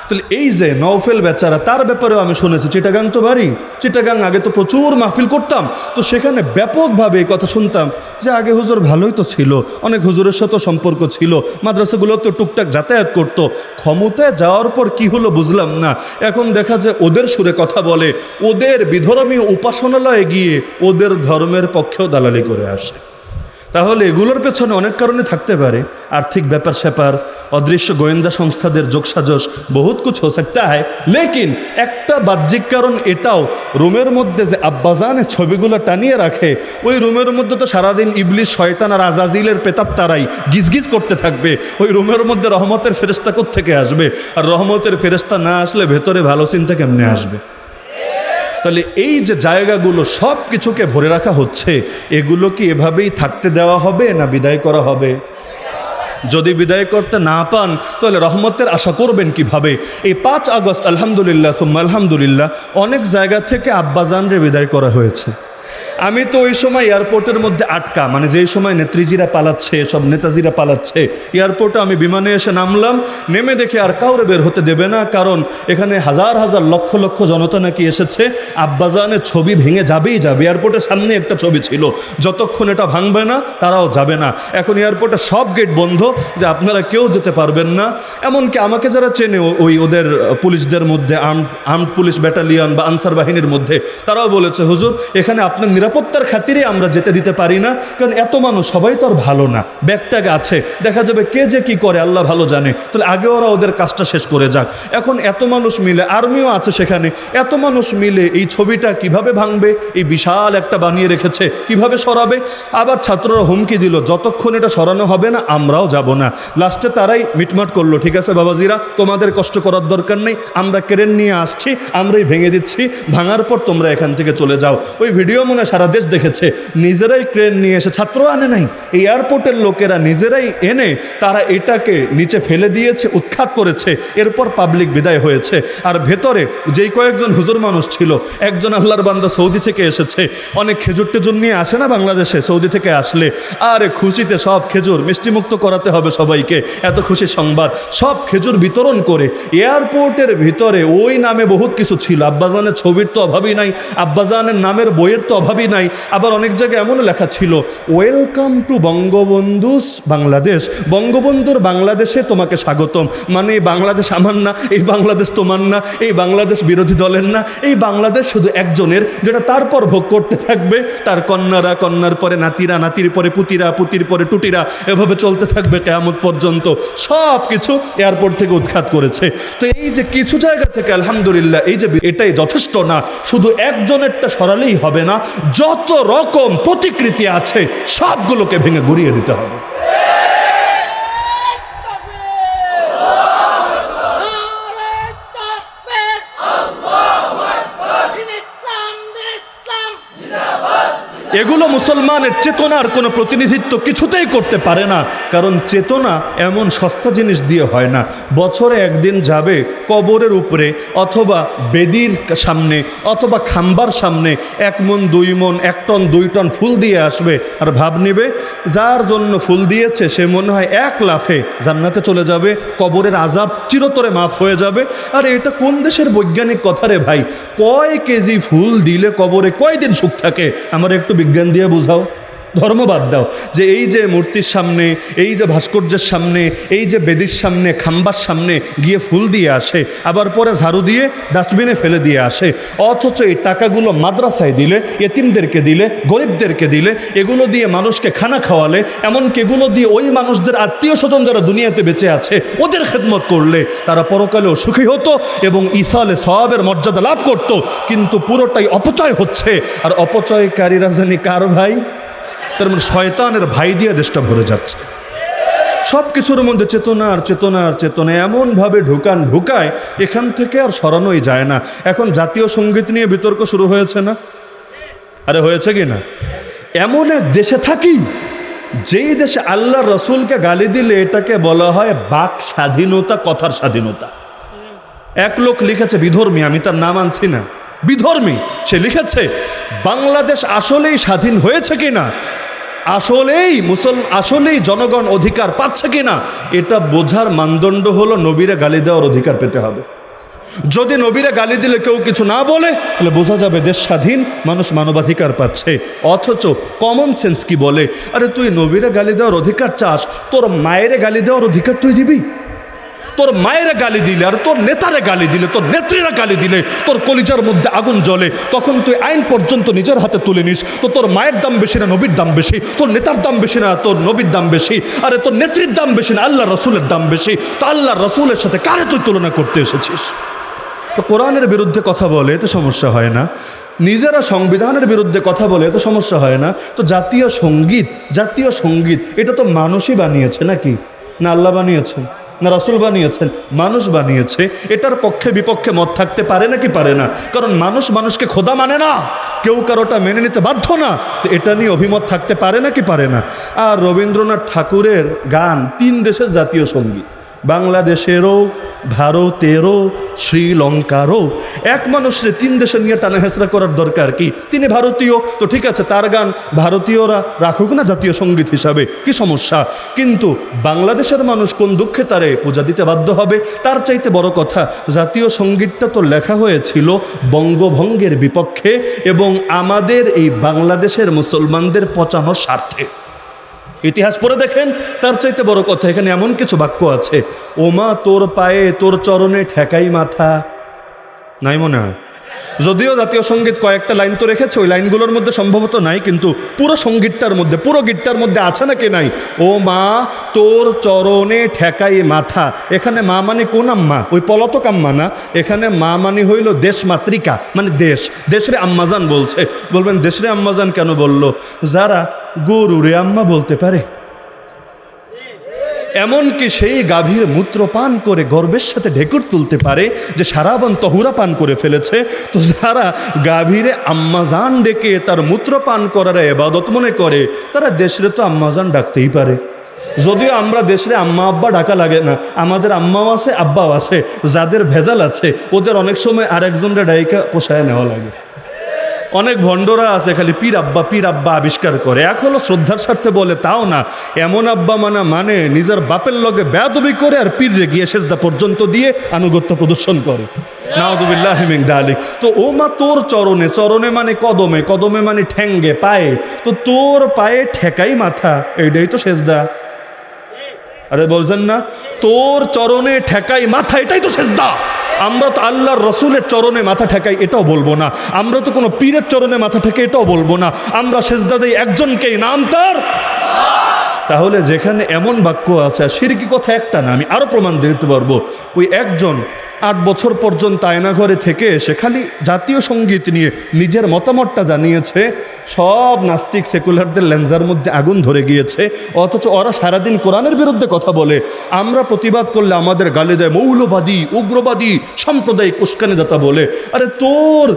তাহলে এই যে নওফেল বেচারা, তার ব্যাপারেও আমি শুনেছি, চিটাগাং তো বাড়ি, চিটাগাং আগে তো প্রচুর মাহফিল করতাম, তো সেখানে ব্যাপকভাবে এই কথা শুনতাম যে আগে হুজুর ভালোই তো ছিল, অনেক হুজুরের সাথে সম্পর্ক ছিল, মাদ্রাসাগুলোতে টুকটাক যাতায়াত করতো। ক্ষমতায় যাওয়ার পর কি হলো বুঝলাম না। এখন দেখা যায় ওদের সুরে কথা বলে, ওদের বিধর্মীয় উপাসনালয়ে গিয়ে ওদের ধর্মের পক্ষেও দালালি করে আসে। তাহলে এগুলোর পেছনে অনেক কারণে থাকতে পারে, আর্থিক ব্যাপার স্যাপার, অদৃশ্য গোয়েন্দা সংস্থাদের যোগসাজশ, বহুত কুছ হো সকতা হ্যায়। লেকিন একটা বাহ্যিক কারণ এটাও, রুমের মধ্যে যে আব্বাজানের ছবিগুলো টানিয়ে রাখে, ওই রুমের মধ্যে তো সারাদিন ইবলিশ, শয়তান আর আজাজিলের প্রেতাত্মারাই গিজগিজ করতে থাকবে। ওই রুমের মধ্যে রহমতের ফেরেশতা কোত্থেকে আসবে? আর রহমতের ফেরেশতা না আসলে ভেতরে ভালো চিন্তা কেমনে আসবে? তাহলে এই যে জায়গাগুলো সব কিছুকে ভরে রাখা হচ্ছে, এগুলো কি এভাবেই থাকতে দেওয়া হবে না বিদায় করা হবে? যদি বিদায় করতে না পান তাহলে রহমতের আশা করবেন কিভাবে? এই 5 আগস্ট আলহামদুলিল্লাহ সুম্মা আলহামদুলিল্লাহ অনেক জায়গা থেকে আব্বাজানরে বিদায় করা হয়েছে। আমি তো ওই সময় এয়ারপোর্টের মধ্যে আটকা, মানে যেই সময় নেত্রীজিরা পালাচ্ছে, সব নেতাজিরা পালাচ্ছে, এয়ারপোর্টে আমি বিমানে এসে নামলাম, নেমে দেখে আর কাউরে বের হতে দেবে না, কারণ এখানে হাজার হাজার লক্ষ লক্ষ জনতা নাকি এসেছে, আব্বাজানের ছবি ভেঙে যাবেই যাবে। এয়ারপোর্টের সামনে একটা ছবি ছিল, যতক্ষণ এটা ভাঙবে না তারাও যাবে না। এখন এয়ারপোর্টের সব গেট বন্ধ, যে আপনারা কেউ যেতে পারবেন না। এমনকি আমাকে যারা চেনে ওই ওদের পুলিশদের মধ্যে, আর্মড পুলিশ ব্যাটালিয়ন বা আনসার বাহিনীর মধ্যে, তারাও বলেছে হুজুর এখানে আপনার নিরাপত্তার খাতিরে আমরা যেতে দিতে পারি না, কারণ এত মানুষ, সবাই তো আর ভালো না, ব্যাগট্যাগ আছে, দেখা যাবে কে যে কি করে আল্লাহ ভালো জানে, তাহলে আগে ওরা ওদের কাজটা শেষ করে যাক। এখন এত মানুষ মিলে, আর্মিও আছে সেখানে, এত মানুষ মিলে এই ছবিটা কিভাবে ভাঙবে? এই বিশাল একটা বানিয়ে রেখেছে, কিভাবে সরাবে? আবার ছাত্ররা হুমকি দিল যতক্ষণ এটা সরানো হবে না আমরাও যাব না। লাস্টে তারাই মিটমাট করলো, ঠিক আছে বাবাজিরা তোমাদের কষ্ট করার দরকার নেই, আমরা ক্রেন নিয়ে আসছি, আমরাই ভেঙে দিচ্ছি, ভাঙার পর তোমরা এখান থেকে চলে যাও। ওই ভিডিও মনে সারা দেশ দেখেছে, নিজেরাই ক্রেন নিয়ে এসে, ছাত্র আনে নাই, এই এয়ারপোর্টের লোকেরা নিজেরাই এনে তারা এটাকে নিচে ফেলে দিয়েছে, উৎখাত করেছে, এরপর পাবলিক বিদায় হয়েছে। আর ভেতরে যেই কয়েকজন হুজুর মানুষ ছিল, একজন আল্লাহর বান্দা সৌদি থেকে এসেছে, অনেক খেজুর টেজুর নিয়ে আসে না বাংলাদেশে, সৌদি থেকে আসলে আরে খুশিতে সব খেজুর মিষ্টিমুক্ত করাতে হবে সবাইকে, এত খুশি সংবাদ, সব খেজুর বিতরণ করে এয়ারপোর্টের ভিতরে। ওই নামে বহুত কিছু ছিল, আব্বাজানের ছবির তো অভাবই নাই, আব্বাজানের নামের বইয়ের তো অভাবই নাই। আবার অনেক জায়গায় এমনও লেখা ছিল, ওয়েলকাম টু বঙ্গবন্ধুস বাংলাদেশ, বঙ্গবন্ধুর বাংলাদেশে তোমাকে স্বাগতম। মানে এই বাংলাদেশ আমার না, এই বাংলাদেশ তোমার না, এই বাংলাদেশ বিরোধী দলের না, এই বাংলাদেশ শুধু একজনের, যেটা তারপর ভোগ করতে থাকবে তার কন্যারা, কন্যার পরে নাতিরা, নাতির পরে পুতিরা, পুতির পরে টুটিরা, এভাবে চলতে থাকবে কিয়ামত পর্যন্ত। সব কিছু এয়ারপোর্ট থেকে উৎখাত করেছে। তো এই যে কিছু জায়গা থেকে আলহামদুলিল্লাহ, এই যে এটাই যথেষ্ট না, শুধু একজনেরটা সরালেই হবে না, যত রকম প্রতিকৃতি আছে সবগুলোকে ভেঙে গুড়িয়ে দিতে হবে। এগুলো মুসলমানের চেতনার কোনো প্রতিনিধিত্ব কিছুতেই করতে পারে না, কারণ চেতনা এমন সস্তা জিনিস দিয়ে হয় না। বছরে একদিন যাবে কবরের উপরে অথবা বেদির সামনে অথবা খাম্বার সামনে 1 মণ 2 মণ 1 টন 2 টন ফুল দিয়ে আসবে, আর ভাব নেবে যার জন্য ফুল দিয়েছে সে মনে হয় 1 লাফে জান্নাতে চলে যাবে, কবরের আযাব চিরতরে মাফ হয়ে যাবে। আর এটা কোন দেশের বৈজ্ঞানিক কথা রে ভাই? কয় কেজি ফুল দিলে কবরে কয়দিন সুখ থাকে? আমার একটু বিজ্ঞান দিয়ে বুঝাও, ধর্ম বাদ দাও। যে এই যে মূর্তির সামনে, এই যে ভাস্কর্যের সামনে, এই যে বেদির সামনে, খাম্বার সামনে গিয়ে ফুল দিয়ে আসে, আবার পরে ঝাড়ু দিয়ে ডাস্টবিনে ফেলে দিয়ে আসে, অথচ এই টাকাগুলো মাদ্রাসায় দিলে, এতিমদেরকে দিলে, গরিবদেরকে দিলে, এগুলো দিয়ে মানুষকে খানা খাওয়ালে, এমনকি এগুলো দিয়ে ওই মানুষদের আত্মীয় স্বজন যারা দুনিয়াতে বেঁচে আছে ওদের খেদমত করলে তারা পরকালেও সুখী হতো এবং ইসালে সওয়াবের মর্যাদা লাভ করত। কিন্তু পুরোটাই অপচয় হচ্ছে, আর অপচয়কারীরা জানি কার ভাই? তার মানে শয়তানের ভাই দিয়ে দেশটা ভরে যাচ্ছে। সব কিছুর মধ্যে চেতনা আর চেতনা আর চেতনা এমনভাবে ঢুকায় এখান থেকে আর সরানোই যায় না। এখন জাতীয় সঙ্গীত নিয়ে বিতর্ক শুরু হয়েছে না? আরে হয়েছে কি না? এমন এক দেশে থাকি যেই দেশে আল্লাহ রসুলকে গালি দিলে এটাকে বলা হয় বাক স্বাধীনতা, কথার স্বাধীনতা। এক লোক লিখেছে, বিধর্মী, আমি তার নাম আনছি না, বিধর্মী, সে লিখেছে বাংলাদেশ আসলেই স্বাধীন হয়েছে কিনা, আসলেই জনগণ অধিকার পাচ্ছে কিনা, এটা বোঝার মানদণ্ড হলো নবীরা গালি দেওয়ার অধিকার পেতে হবে। যদি নবীরা গালি দিলে কেউ কিছু না বলে তাহলে বোঝা যাবে দেশ স্বাধীন, মানুষ মানবাধিকার পাচ্ছে। অথচ কমন সেন্স কি বলে, আরে তুই নবীরা গালি দেওয়ার অধিকার চাস, তোর মায়েরে গালি দেওয়ার অধিকার তুই দিবি? তোর মায়েরা গালি দিলে আর তোর নেতারে গালি দিলে, তোর নেত্রীরা গালি দিলে তোর কলিজার মধ্যে আগুন জ্বলে, তখন তুই আইন পর্যন্ত নিজের হাতে তুলে নিস। তো তোর মায়ের দাম বেশি না নবীর দাম বেশি? তোর নেতার দাম বেশি না তোর নবীর দাম বেশি? আরে তোর নেত্রীর দাম বেশি না আল্লাহ রসুলের দাম বেশি? তো আল্লাহ রসুলের সাথে কারে তুই তুলনা করতে এসেছিস? তো কোরআনের বিরুদ্ধে কথা বলে তো সমস্যা হয় না, নিজেরা সংবিধানের বিরুদ্ধে কথা বলে তো সমস্যা হয় না। তো জাতীয় সঙ্গীত এটা তো মানুষই বানিয়েছে নাকি? না আল্লাহ বানিয়েছেন, না রাসূল বানিয়েছেন? মানুষ বানিয়েছে। এটার পক্ষে বিপক্ষে মত থাকতে পারে নাকি? পারে না। কারণ মানুষ মানুষকে খোদা মানে না, কেউ কারোটা মেনে নিতে বাধ্য না। তো এটা নিয়ে অভিমত থাকতে পারে নাকি? পারে না। আর রবীন্দ্রনাথ ঠাকুরের গান 3 দেশের জাতীয় সঙ্গীত, বাংলাদেশেরও, ভারতেরও, শ্রীলঙ্কারও। এক মানুষরে 3 দেশে নিয়ে টানা হেঁচড়া করার দরকার কি? তিনি ভারতীয়, তো ঠিক আছে, তার গান ভারতীয়রা রাখুক না জাতীয় সঙ্গীত হিসাবে, কি সমস্যা? কিন্তু বাংলাদেশের মানুষ কোন দুঃখে তারে পূজা দিতে বাধ্য হবে? তার চাইতে বড় কথা, জাতীয় সঙ্গীতটা তো লেখা হয়েছিল বঙ্গভঙ্গের বিপক্ষে এবং আমাদের এই বাংলাদেশের মুসলমানদের পচানোর স্বার্থে। ইতিহাস পড়ে দেখেন। তার চাইতে বড় কথা, এখানে এমন কিছু বাক্য আছে, ওমা তোর পায়ে তোর চরণে ঠেকাই মাথা, নাই মনে হয়? যদিও জাতীয় সঙ্গীত কয়েকটা লাইন তো রেখেছে, ওই লাইনগুলোর মধ্যে সম্ভবত নাই, কিন্তু পুরো সঙ্গীতটার মধ্যে, পুরো গীতটার মধ্যে আছে নাকি নাই? ও মা তোর চরণে ঠেকাই মাথা। এখানে মা মানে কোন আম্মা? ওই পলাতক আম্মা না, এখানে মা মানে হইল দেশ মাতৃকা, মানে দেশরে আম্মাজান বলছে। বলবেন দেশরে আম্মাজান কেন বললো? যারা গরুরে আম্মা বলতে পারে, এমনকি সেই গাভীর মূত্র পান করে গর্বের সাথে ঢেকুর তুলতে পারে যে সারাবন তহুরা পান করে ফেলেছে, তো যারা গাভীরে আম্মাজান ডেকে তার মূত্র পান করার ইবাদত মনে করে, তারা দেশরে তো আম্মাজান ডাকতেই পারে। যদিও আমরা দেশে আম্মা আব্বা ডাকা লাগে না, আমাদের আম্মাও আছে আব্বাও আছে, যাদের ভেজাল আছে ওদের অনেক সময় আরেকজনরা ডাইকা পোষায় নেওয়া লাগে। অনেক ভণ্ডরা আছে খালি পীর আব্বা আবিষ্কার করে, এক হলো শ্রদ্ধার স্বার্থে বলে, তাও না, এমন আব্বা মানে নিজের বাপের লগে বেয়াদবি করে আর পীরে গিয়ে সেজদা পর্যন্ত দিয়ে আনুগত্য প্রদর্শন করে। নাউযুবিল্লাহি মিন যালিক। তো ও মা তোর চরণে, চরণে মানে কদমে, কদমে মানে ঠ্যাঙ্গে, পায়ে, তো তোর পায়ে ঠেকাই মাথা, এইটাই তো সেজদা। আরে বলছেন না, তোর চরণে ঠেকাই মাথা, এটাই তো সেজদা। আমরা তো আল্লাহর রসুলের চরণে মাথা ঠেকাই এটাও বলবো না, আমরা তো কোনো পীরের চরণে মাথা ঠেকাই এটাও বলবো না, আমরা সেজদা দেই একজনকেই, নাম তার। তাহলে যেখানে এমন বাক্য আছে, শিরকি কথা একটা না, আমি আরো প্রমাণ দিতে পারবো। ওই একজন 8 বছর পর্যন্ত আয়নাঘরে থেকে এসে খালি জাতীয় সঙ্গীত নিয়ে নিজের মতামতটা জানিয়েছে, সব নাস্তিক সেকুলারদের লেন্সার মধ্যে আগুন ধরে গিয়েছে। অথচ ওরা সারাদিন কোরআনের বিরুদ্ধে কথা বলে, আমরা প্রতিবাদ করলে আমাদের গালি দেয় মৌলবাদী, উগ্রবাদী, সাম্প্রদায়িক উস্কানিদাতা বলে। আরে তোর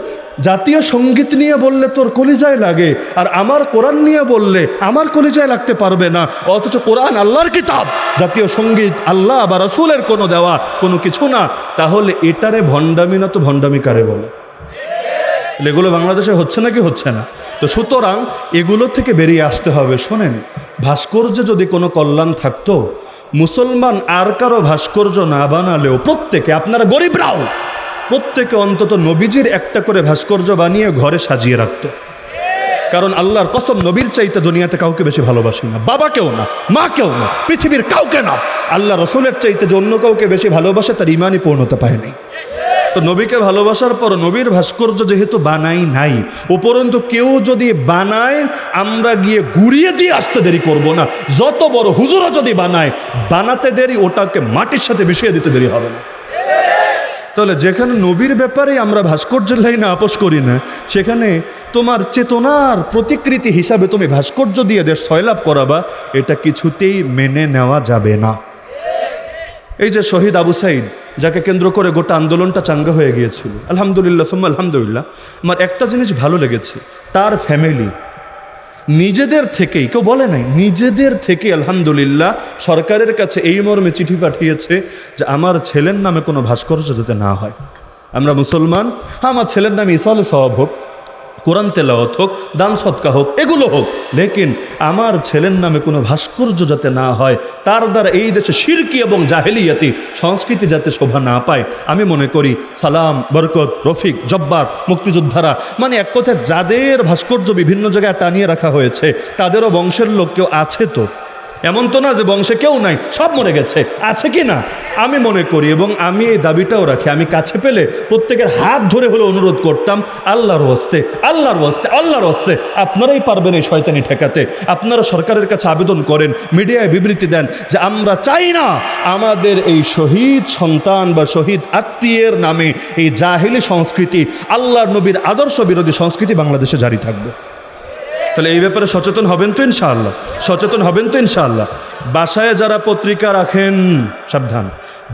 জাতীয় সঙ্গীত নিয়ে বললে তোর কলিজায় লাগে, আর আমার কোরআন নিয়ে বললে আমার কলিজায় লাগতে পারবে না। অথচ কোরআন আল্লাহর কিতাব, জাতীয় সঙ্গীত আল্লাহ বা রাসূলের কোনো দেওয়া কোনো কিছু না। তাহলে এটারে ভণ্ডামি না তো ভণ্ডামি কারে বলে? এগুলো বাংলাদেশে হচ্ছে নাকি হচ্ছে না? তো সুতরাং এগুলো থেকে বেরিয়ে আসতে হবে। শোনেন, ভাস্কর্যে যদি কোনো কল্যাণ থাকতো, মুসলমান আর কারো ভাস্কর্য না বানালেও প্রত্যেকে, আপনারা গরিবরাও প্রত্যেকে অন্তত নবীজির একটা করে ভাস্কর্য বানিয়ে ঘরে সাজিয়ে রাখত। কারণ আল্লাহর কসম, নবীর চাইতে দুনিয়াতে কাউকে বেশি ভালোবাসি না, বাবাকেও না, মাকেও না, পৃথিবীর কাউকে না। আল্লাহ রসুলের চাইতে যে অন্য কাউকে বেশি ভালোবাসে তার ইমানই পূর্ণতা পায় নাই। তো নবীকে ভালোবাসার পর নবীর ভাস্কর্য যেহেতু বানাই নাই, উপরন্তু কেউ যদি বানায় আমরা গিয়ে ঘুরিয়ে দিয়ে আসতে দেরি করব না। যত বড় হুজুরও যদি বানায়, বানাতে দেরি, ওটাকে মাটির সাথে মিশিয়ে দিতে দেরি হবে না। তাহলে যেখানে নবীর ব্যাপারে আমরা ভাস্কর্যের লাইনে আপোষ করি না, সেখানে তোমার চেতনার প্রতিকৃতি হিসাবে তুমি ভাস্কর্য দিয়ে দেশ সয়লাভ করাবা, এটা কিছুতেই মেনে নেওয়া যাবে না। এই যে শহীদ আবু সাইদ, যাকে কেন্দ্র করে গোটা আন্দোলনটা চাঙ্গা হয়ে গিয়েছিল, আলহামদুলিল্লাহ সুম্মা আলহামদুলিল্লাহ, আমার একটা জিনিস ভালো লেগেছে, তার ফ্যামিলি নিজেদের থেকেই, কেউ বলে নাই, নিজেদের থেকে আলহামদুলিল্লাহ সরকারের কাছে এই মর্মে চিঠি পাঠিয়েছে যে আমার ছেলের নামে কোনো ভাস্কর্য যাতে না হয়। আমরা মুসলমান, আমার ছেলের নামে ইসালে সওয়াব হোক, কোরআন তেলাওয়াত হোক, দান সদকা হোক, এগুলো হোক, লেকিন আমার ছেলের নামে কোনো ভাস্কর্য যাতে না হয়, তার দ্বারা এই দেশে শিরকি এবং জাহেলিয়াতি সংস্কৃতি যাতে শোভা না পায়। আমি মনে করি সালাম, বরকত, রফিক, জব্বার, মুক্তিযোদ্ধারা, মানে এক কথায় যাদের ভাস্কর্য বিভিন্ন জায়গায় টানিয়ে রাখা হয়েছে, তাদেরও বংশের লোক কেউ আছে তো, এমন তো না যে বংশে কেউ নাই, সব মরে গেছে, আছে কি না? আমি মনে করি এবং আমি এই দাবিটাও রাখি, আমি কাছে পেলে প্রত্যেকের হাত ধরে হলে অনুরোধ করতাম, আল্লাহর ওয়াস্তে, আল্লাহর ওয়াস্তে, আল্লাহর ওয়াস্তে আপনারাই পারবেন এই শয়তানি ঠেকাতে। আপনারা সরকারের কাছে আবেদন করেন, মিডিয়ায় বিবৃতি দেন যে আমরা চাই না আমাদের এই শহীদ সন্তান বা শহীদ আত্মীয়ের নামে এই জাহিলি সংস্কৃতি, আল্লাহর নবীর আদর্শ বিরোধী সংস্কৃতি বাংলাদেশে জারি থাকবে। তাহলে এই ব্যাপারে সচেতন হবেন তো ইনশাআল্লাহ? সচেতন হবেন তো ইনশাআল্লাহ? বাসায় যারা পত্রিকা রাখেন, সাবধান,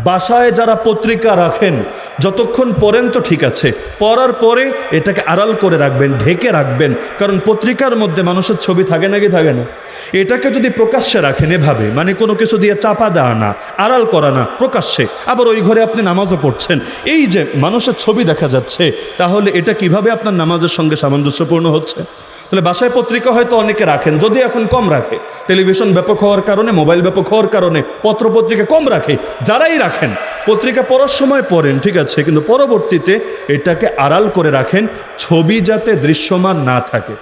বাসায় যারা পত্রিকা রাখেন যতক্ষণ পড়েন তো ঠিক আছে, পড়ার পরে এটাকে আড়াল করে রাখবেন, ঢেকে রাখবেন, কারণ পত্রিকার মধ্যে মানুষের ছবি থাকে নাকি থাকে না? এটাকে যদি প্রকাশ্যে রাখেন এভাবে, মানে কোনো কিছু দিয়ে চাপা দেওয়া না, আড়াল করা না, প্রকাশ্যে, আবার ওই ঘরে আপনি নামাজও পড়ছেন, এই যে মানুষের ছবি দেখা যাচ্ছে, তাহলে এটা কিভাবে আপনার নামাজের সঙ্গে সামঞ্জস্যপূর্ণ হচ্ছে? তাহলে বাসায় পত্রিকা হয়তো অনেকে রাখেন, যদি এখন কম রাখে, টেলিভিশন ব্যাপক হওয়ার কারণে, মোবাইল ব্যাপক হওয়ার কারণে পত্রপত্রিকা কম রাখে, যারাই রাখেন পত্রিকা পড়ার সময় পড়েন, ঠিক আছে, কিন্তু পরবর্তীতে এটাকে আড়াল করে রাখেন, ছবি যাতে দৃশ্যমান না থাকে।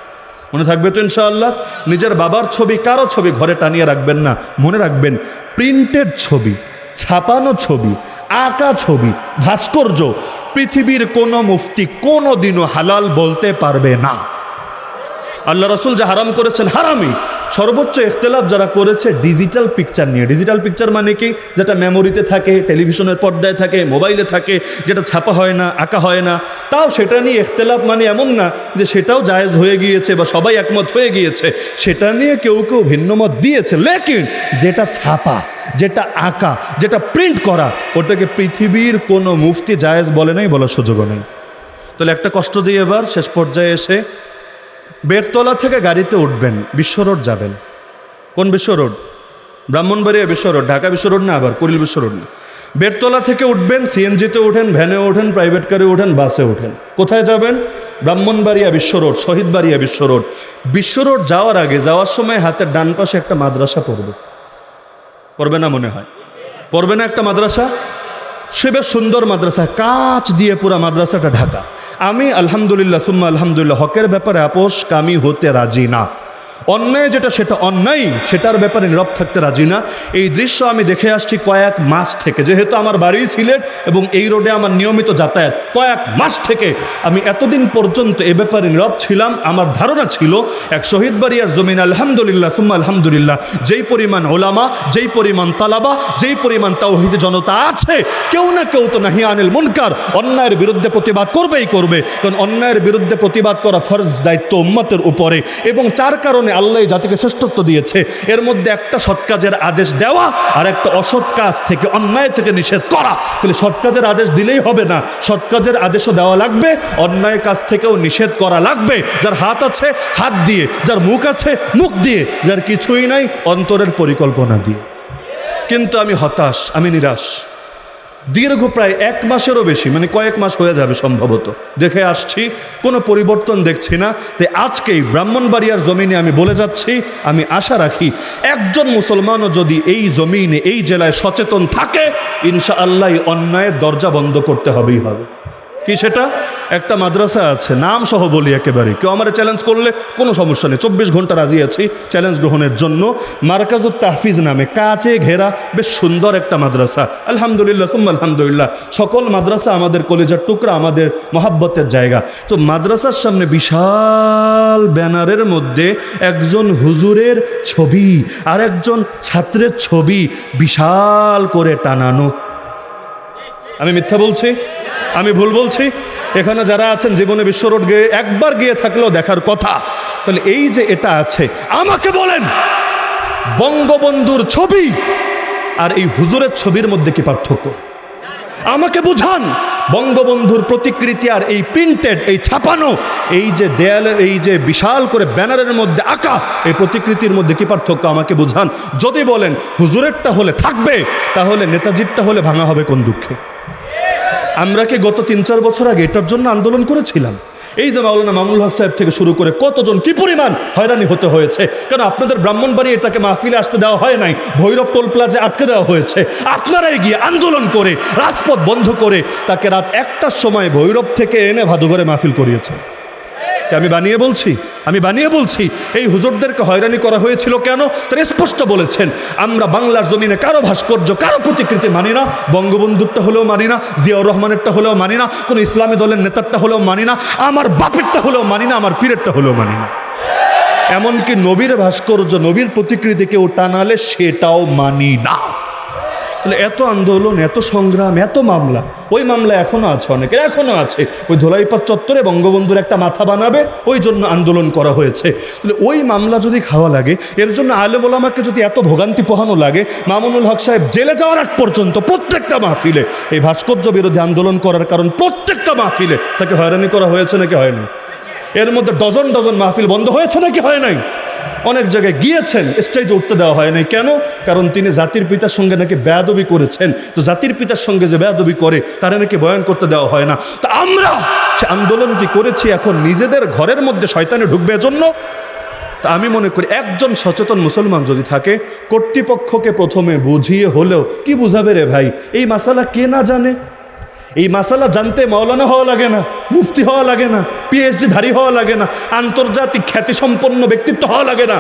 মনে থাকবে তো ইনশাআল্লাহ? নিজের বাবার ছবি, কারো ছবি ঘরে টানিয়ে রাখবেন না। মনে রাখবেন, প্রিন্টেড ছবি, ছাপানো ছবি, আঁকা ছবি, ভাস্কর্য পৃথিবীর কোনো মুফতি কোনো দিনও হালাল বলতে পারবে না। আল্লাহ রাসূল যা হারাম করেছেন হারামই। সর্বোচ্চ ইখতিলাফ যারা করেছে ডিজিটাল পিকচার নিয়ে। ডিজিটাল পিকচার মানে কি? যেটা মেমোরিতে থাকে, টেলিভিশনের পর্দায় থাকে, মোবাইলে থাকে, যেটা ছাপা হয় না, আঁকা হয় না, তাও সেটা নিয়ে ইখতিলাফ, মানে এমন না যে সেটাও জায়েজ হয়ে গিয়েছে বা সবাই একমত হয়ে গিয়েছে, সেটা নিয়ে কেউ কেউ ভিন্ন মত দিয়েছে। লেকিন যেটা ছাপা, যেটা আঁকা, যেটা প্রিন্ট করা, ওটাকে পৃথিবীর কোনো মুফতি জায়েজ বলে নাই, বলার সুযোগও নেই। তাহলে একটা কষ্ট দিয়ে এবার শেষ পর্যায়ে এসে, বেরতলা থেকে গাড়িতে উঠবেন, বিশ্ব রোড যাবেন। কোন বিশ্ব রোড? ব্রাহ্মণবাড়িয়া বিশ্ব রোড, ঢাকা বিশ্ব রোড না, আবার কুড়িল বিশ্ব রোড না। বেরতলা থেকে উঠবেন, সিএনজিতে ওঠেন, ভ্যানে ওঠেন, প্রাইভেট কারে ওঠেন, বাসে ওঠেন, কোথায় যাবেন? ব্রাহ্মণবাড়িয়া বিশ্ব রোড, শহীদবাড়িয়া বিশ্ব রোড। বিশ্ব রোড যাওয়ার আগে, যাওয়ার সময় হাতের ডান পাশে একটা মাদ্রাসা পড়বে, পড়বে না? মনে হয় পড়বে না? একটা মাদ্রাসা, সে বেশ সুন্দর মাদ্রাসা, কাঁচ দিয়ে পুরা মাদ্রাসাটা ঢাকা। আমি আলহামদুলিল্লাহ সুম্মা আলহামদুলিল্লাহ হকের ব্যাপারে আপোষ কামি হতে রাজি না। অন্যায় যেটা সেটা অন্যায়, সেটার ব্যাপারে নীরব থাকতে রাজি না। এই দৃশ্য আমি দেখে আসছি কয়েক মাস থেকে, যেহেতু আমার বাড়ি সিলেট এবং এই রোডে আমার নিয়মিত যাতায়াত, কয়েক মাস থেকে আমি এতদিন পর্যন্ত এ ব্যাপারে নীরব ছিলাম। আমার ধারণা ছিল এক শহীদবাড়িয়ার জমিন আলহামদুলিল্লাহ সুম্মা আলহামদুলিল্লাহ যেই পরিমাণ ওলামা, যেই পরিমাণ তালাবা, যেই পরিমাণ তাওহীদ জনতা আছে, কেউ না কেউ তো নাহি আনিল মুনকার, অন্যায়ের বিরুদ্ধে প্রতিবাদ করবেই করবে, কারণ অন্যায়ের বিরুদ্ধে প্রতিবাদ করা ফরজ দায়িত্ব উম্মতের উপরে। এবং চার কারণে আল্লাহ জাতিকে শ্রেষ্ঠত্ব দিয়েছে, এর মধ্যে একটা সৎ কাজের আদেশ দেওয়া আর একটা অসৎ কাজ থেকে, অন্যায় থেকে নিষেধ করা। তাহলে সৎ কাজের আদেশ দিলেই হবে না, সৎ কাজের আদেশও দেওয়া লাগবে, অন্যায় কাজ থেকেও নিষেধ করা লাগবে। যার হাত আছে হাত দিয়ে, যার মুখ আছে মুখ দিয়ে, যার কিছুই নাই অন্তরের পরিকল্পনা দিয়ে। কিন্তু আমি হতাশ, আমি নিরাশ। দীর্ঘ প্রায় 1 মাসেরও বেশি, মানে কয়েক মাস হয়ে যাবে সম্ভবত, দেখে আসছি কোনো পরিবর্তন দেখছি না। তাই আজকেই ব্রাহ্মণবাড়িয়ার জমিনে আমি বলে যাচ্ছি, আমি আশা রাখি একজন মুসলমানও যদি এই জমিনে, এই জেলায় সচেতন থাকে, ইনশাআল্লাহ অন্যায়ের দরজা বন্ধ করতে হবেই হবে। কি সেটা? একটা মাদ্রাসা আছে, নাম সহ বলি একেবারে, কেউ আমার চ্যালেঞ্জ করলে কোনো সমস্যা নেই, 24 ঘন্টা রাজি আছি চ্যালেঞ্জ গ্রহণের জন্য। মার্কাজুত তাহফিজ নামে কাচে ঘেরা বেশ সুন্দর একটা মাদ্রাসা, আলহামদুলিল্লাহ সুম্মা আলহামদুলিল্লাহ। সকল মাদ্রাসা আমাদের কলিজার টুকরা, আমাদের মহাব্বতের জায়গা। তো মাদ্রাসার সামনে বিশাল ব্যানারের মধ্যে একজন হুজুরের ছবি আর একজন ছাত্রের ছবি বিশাল করে টানানো। আমি মিথ্যা বলছি? আমি ভুল বলছি? এখানে যারা আছেন জীবনে বিশ্ব রোড গিয়ে একবার গিয়ে থাকলেও দেখার কথা। তাহলে এই যে এটা আছে, আমাকে বলেন বঙ্গবন্ধুর ছবি আর এই হুজুরের ছবির মধ্যে কি পার্থক্য? আমাকে বুঝান। বঙ্গবন্ধুর প্রতিকৃতি আর এই প্রিন্টেড, এই ছাপানো, এই যে দেয়ালের, এই যে বিশাল করে ব্যানারের মধ্যে আঁকা এই প্রতিকৃতির মধ্যে কি পার্থক্য? আমাকে বুঝান। যদি বলেন হুজুরেরটা হলে থাকবে, তাহলে নেতাজিরটা হলে ভাঙা হবে কোন দুঃখে? আমরা কি গত 3-4 বছর আগে এটার জন্য আন্দোলন করেছিলাম? এই যে মাওলানা মামুনুল হক সাহেব থেকে শুরু করে কতজন কি পরিমাণ হয়রানি হতে হয়েছে, কারণ আপনাদের ব্রাহ্মণবাড়ি এটাকে মাহফিলে আসতে দেওয়া হয় নাই, ভৈরব টোল প্লাজা আটকে দেওয়া হয়েছে। আপনারাই গিয়ে আন্দোলন করে রাজপথ বন্ধ করে তাকে রাত 1টার সময় ভৈরব থেকে এনে ভাদুঘরে মাহফিল করিয়েছে। আমি বানিয়ে বলছি এই হুজুরদেরকে হয়রানি করা হয়েছিল কেন? তারা স্পষ্ট বলেছেন, আমরা বাংলার জমিনে কারো ভাস্কর্য, কারো প্রতিকৃতি মানি না, বঙ্গবন্ধুরটা হলেও মানি না, জিয়াউর রহমানেরটা হলেও মানি না, কোনো ইসলামী দলের নেতারটা হলেও মানি না, আমার বাপেরটা হলেও মানি না, আমার পীরেরটা হলেও মানি না। এমনকি নবীর ভাস্কর্য, নবীর প্রতিকৃতি কেউ টানালে সেটাও মানি না। এত আন্দোলন, এত সংগ্রাম, এত মামলা, ওই মামলা এখনো আছে, অনেকের এখনো আছে। ওই ধোলাইপাড় চত্বরে বঙ্গবন্ধুর একটা মাথা বানাবে, ওই জন্য আন্দোলন করা হয়েছে। তাহলে ওই মামলা যদি খাওয়া লাগে, এর জন্য আলেম ওলামাকে যদি এত ভোগান্তি পোহানো লাগে, মামুনুল হক সাহেব জেলে যাওয়ার আগ পর্যন্ত প্রত্যেকটা মাহফিলে এই ভাস্কর্য বিরোধী আন্দোলন করার কারণ প্রত্যেকটা মাহফিলে তাকে হয়রানি করা হয়েছে নাকি হয়নি? এর মধ্যে ডজন ডজন মাহফিল বন্ধ হয়েছে নাকি হয় নাই? অনেক জায়গায় গিয়েছেন, স্টেজে উঠতে দেওয়া হয় নাই। কেন? কারণ তিনি জাতির পিতার সঙ্গে নাকি বেয়াদবি করেছেন। তো জাতির পিতার সঙ্গে যে বেয়াদবি করে তারা নাকি বয়ান করতে দেওয়া হয় না। তা আমরা সে আন্দোলন কি করেছি এখন নিজেদের ঘরের মধ্যে শয়তানে ঢুকবে এজন্য? তা আমি মনে করি একজন সচেতন মুসলমান যদি থাকে, কর্তৃপক্ষকে প্রথমে বুঝিয়ে হলেও, কি বুঝাবে রে ভাই, এই মাসালা কে না জানে? এই মাসালা জানতে মাওলানা হওয়া লাগে না, মুফতি হওয়া লাগে না, পিএইচডি ধারী হওয়া লাগে না, আন্তর্জাতিক খ্যাতিসম্পন্ন ব্যক্তিত্ব হওয়া লাগে না।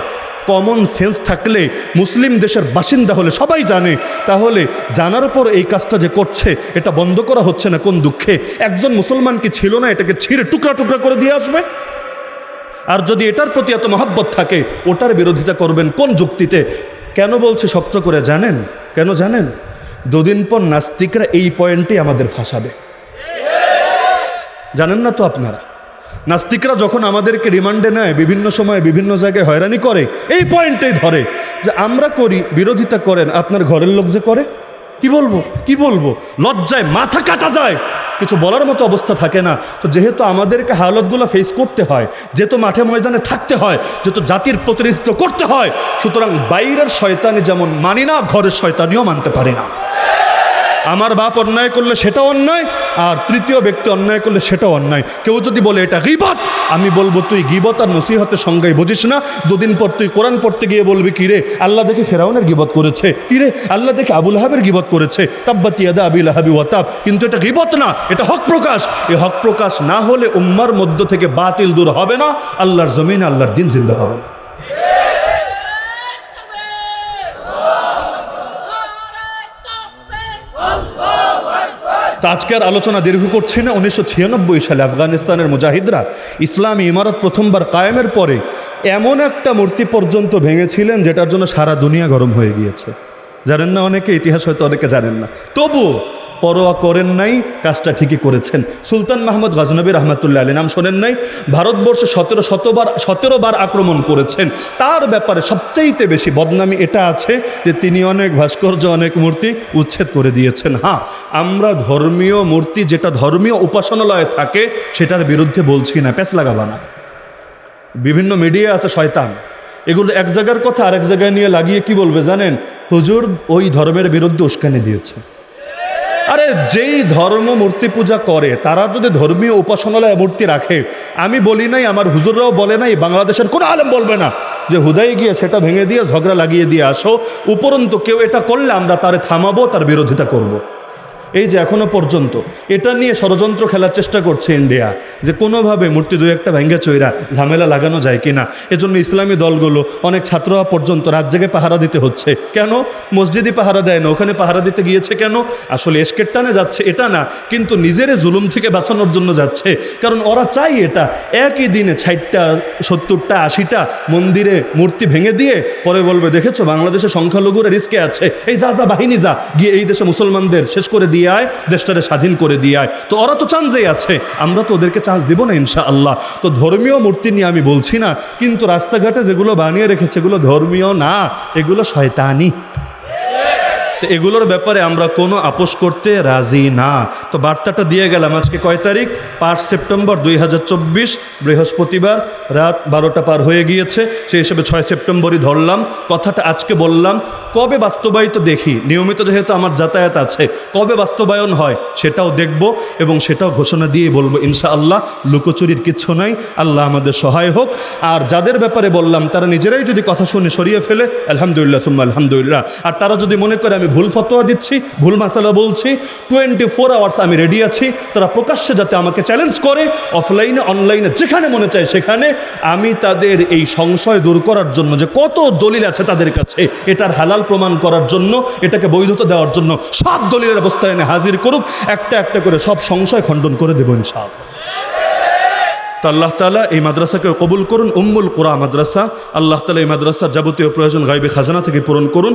কমন সেন্স থাকলে, মুসলিম দেশের বাসিন্দা হলে সবাই জানে। তাহলে জানার পর এই কাজটা যে করছে, এটা বন্ধ করা হচ্ছে না কোন দুঃখে? একজন মুসলমান কি ছিল না এটাকে ছিঁড়ে টুকরা টুকরা করে দিয়ে আসবে? আর যদি এটার প্রতি এত মহব্বত থাকে, ওটার বিরোধিতা করবেন কোন যুক্তিতে? কেন বলছে শক্ত করে জানেন? কেন জানেন? দুদিন পর নাস্তিকরা এই পয়েন্টে আমাদের ফাঁসাবে। জানেন না তো আপনারা? নাস্তিকরা যখন আমাদেরকে রিমান্ডে নেয়, বিভিন্ন সময় বিভিন্ন জায়গায় হয়রানি করে, এই পয়েন্টেই ধরে যে আমরা করি, বিরোধিতা করেন, আপনার ঘরের লোক যে করে, কি বলবো? লজ্জায় মাথা কাটা যায়, কিছু বলার মতো অবস্থা থাকে না। তো যেহেতু আমাদেরকে হালতগুলো ফেস করতে হয়, যেহেতু মাঠে ময়দানে থাকতে হয়, যেহেতু জাতির প্রতিনিধিত্ব করতে হয়, সুতরাং বাইরের শয়তানি যেমন মানি না, ঘরের শয়তানিও মানতে পারি না। আমার বাপ অন্যায় করলে সেটাও অন্যায়, আর তৃতীয় ব্যক্তি অন্যায় করলে সেটাও অন্যায়। কেউ যদি বলে এটা গীবত, আমি বলবো তুই গীবত আর নসিহতের সংজ্ঞায় বুঝিস না। দুদিন পর তুই কোরআন পড়তে গিয়ে বলবি, কিরে আল্লাহ দেখে ফেরাউনের গীবত করেছে, কিরে আল্লাহ দেখে আবু লাহাবের গীবত করেছে, তাব্বাত ইয়াদা আবি লাহাবি ওয়া তাব। কিন্তু এটা গীবত না, এটা হক প্রকাশ। এই হক প্রকাশ না হলে উম্মার মধ্য থেকে বাতিল দূর হবে না, আল্লাহর জমিনে আল্লাহর দিন জিন্দা হবে না। তা আজকের আলোচনা দীর্ঘ করছি না। 1996 সালে আফগানিস্তানের মুজাহিদরা ইসলামী ইমারত প্রথমবার কায়েমের পরে এমন একটা মূর্তি পর্যন্ত ভেঙেছিলেন যেটার জন্য সারা দুনিয়া গরম হয়ে গিয়েছে। জানেন না অনেকে, ইতিহাস হয়তো অনেকে জানেন না, তবুও পরোয়া করেন নাই, কাজটা ঠিকই করেছেন। সুলতান মাহমুদ গজনবী রহমতুল্লাহ আলী নাম শোনেন নাই? ভারতবর্ষে 17 বার আক্রমণ করেছেন। তার ব্যাপারে সবচাইতে বেশি বদনামি এটা আছে যে তিনি অনেক ভাস্কর্য, অনেক মূর্তি উচ্ছেদ করে দিয়েছেন। হ্যাঁ, আমরা ধর্মীয় মূর্তি যেটা ধর্মীয় উপাসনালয়ে থাকে সেটার বিরুদ্ধে বলছি না, প্যাঁচ লাগাবা না। বিভিন্ন মিডিয়া আছে শয়তান, এগুলো এক জায়গার কথা আরেক জায়গায় নিয়ে লাগিয়ে কি বলবে জানেন? হুজুর ওই ধর্মের বিরুদ্ধে উস্কানি দিয়েছে। আরে যেই ধর্ম মূর্তি পূজা করে তারা যদি ধর্মীয় উপাসনালয়ে মূর্তি রাখে, আমি বলি নাই, আমার হুজুররাও বলে নাই, বাংলাদেশের কোনো আলেম বলবে না যে হুদাই গিয়ে সেটা ভেঙে দিয়ে ঝগড়া লাগিয়ে দিয়ে আসো। উপরন্তু কেউ এটা করলে আমরা তারে থামাবো, তার বিরোধিতা করব। এই যে এখনো পর্যন্ত এটা নিয়ে ষড়যন্ত্র খেলার চেষ্টা করছে ইন্ডিয়া, যে কোনোভাবে মূর্তি দুই একটা ভেঙ্গে চৈরা ঝামেলা লাগানো যায় কিনা। এজন্য ইসলামী দলগুলো, অনেক ছাত্ররা পর্যন্ত রাত জেগে পাহারা দিতে হচ্ছে। কেন? মসজিদে পাহারা দেয় না, ওখানে পাহারা দিতে গিয়েছে কেন? আসলে এসকের টানে যাচ্ছে এটা না, কিন্তু নিজের জুলুম থেকে বাঁচানোর জন্য যাচ্ছে। কারণ ওরা চাই এটা একই দিনে 60টা 70টা 80টা মন্দিরে মূর্তি ভেঙে দিয়ে পরে বলবে দেখেছো বাংলাদেশের সংখ্যালঘুরা রিস্কে আছে, এই যা বাহিনী যা গিয়ে এই দেশে মুসলমানদের শেষ করে দিয়ে আয়, দেশটারে স্বাধীন করে দিয়ে আয়। তো ওরা তো চান্সেই আছে, আমরা তো ওদেরকে চান্স দিব না ইনশাআল্লাহ। তো ধর্মীয় মূর্তি নিয়ে আমি বলছি না, কিন্তু রাস্তাঘাটে যেগুলো বানিয়ে রেখেছে এগুলো ধর্মীয় না, এগুলো শয়তানি। তো এগুলোর ব্যাপারে আমরা কোনো আপোষ করতে রাজি না। তো বার্তাটা দিয়ে গেলাম। আজকে কয় তারিখ? 5 সেপ্টেম্বর 2024, বৃহস্পতিবার, রাত 12টা পার হয়ে গিয়েছে। সেই হিসেবে 6 সেপ্টেম্বরই ধরলাম। কথাটা আজকে বললাম, কবে বাস্তবায়িত দেখি, নিয়মিত যেহেতু আমার যাতায়াত আছে, কবে বাস্তবায়ন হয় সেটাও দেখব এবং সেটাও ঘোষণা দিয়ে বলবো ইনশাআল্লাহ। লুকোচুরির কিচ্ছু নাই, আল্লাহ আমাদের সহায় হোক। আর যাদের ব্যাপারে বললাম তারা নিজেরাই যদি কথা শুনে সরিয়ে ফেলে, আলহামদুলিল্লাহ সুম্মা আলহামদুলিল্লাহ। আর তারা যদি মনে করে আমি ভুল ফতোয়া দিচ্ছি, ভুল মাসালা বলছি, 24 আওয়ার্স আমি রেডি আছি। তারা প্রকাশ্যে যাতে আমাকে চ্যালেঞ্জ করে, অফলাইনে অনলাইনে যেখানে মনে চায় সেখানে, আমি তাদের এই সংশয় দূর করার জন্য যে কত দলিল আছে তাদের কাছে এটার হালাল প্রমাণ করার জন্য, এটাকে বৈধতা দেওয়ার জন্য সব দলিলের অবস্থায় এনে হাজির করুক, একটা একটা করে সব সংশয় খণ্ডন করে দেব ইনশাআল্লাহ। তো আল্লাহ তাআলা এই মাদ্রাসাকে কবুল করুন, উম্মুল কুরা মাদ্রাসা। আল্লাহ তাআলা এই মাদ্রাসার যাবতীয় প্রয়োজন গায়বে খাজানা থেকে পূরণ করুন।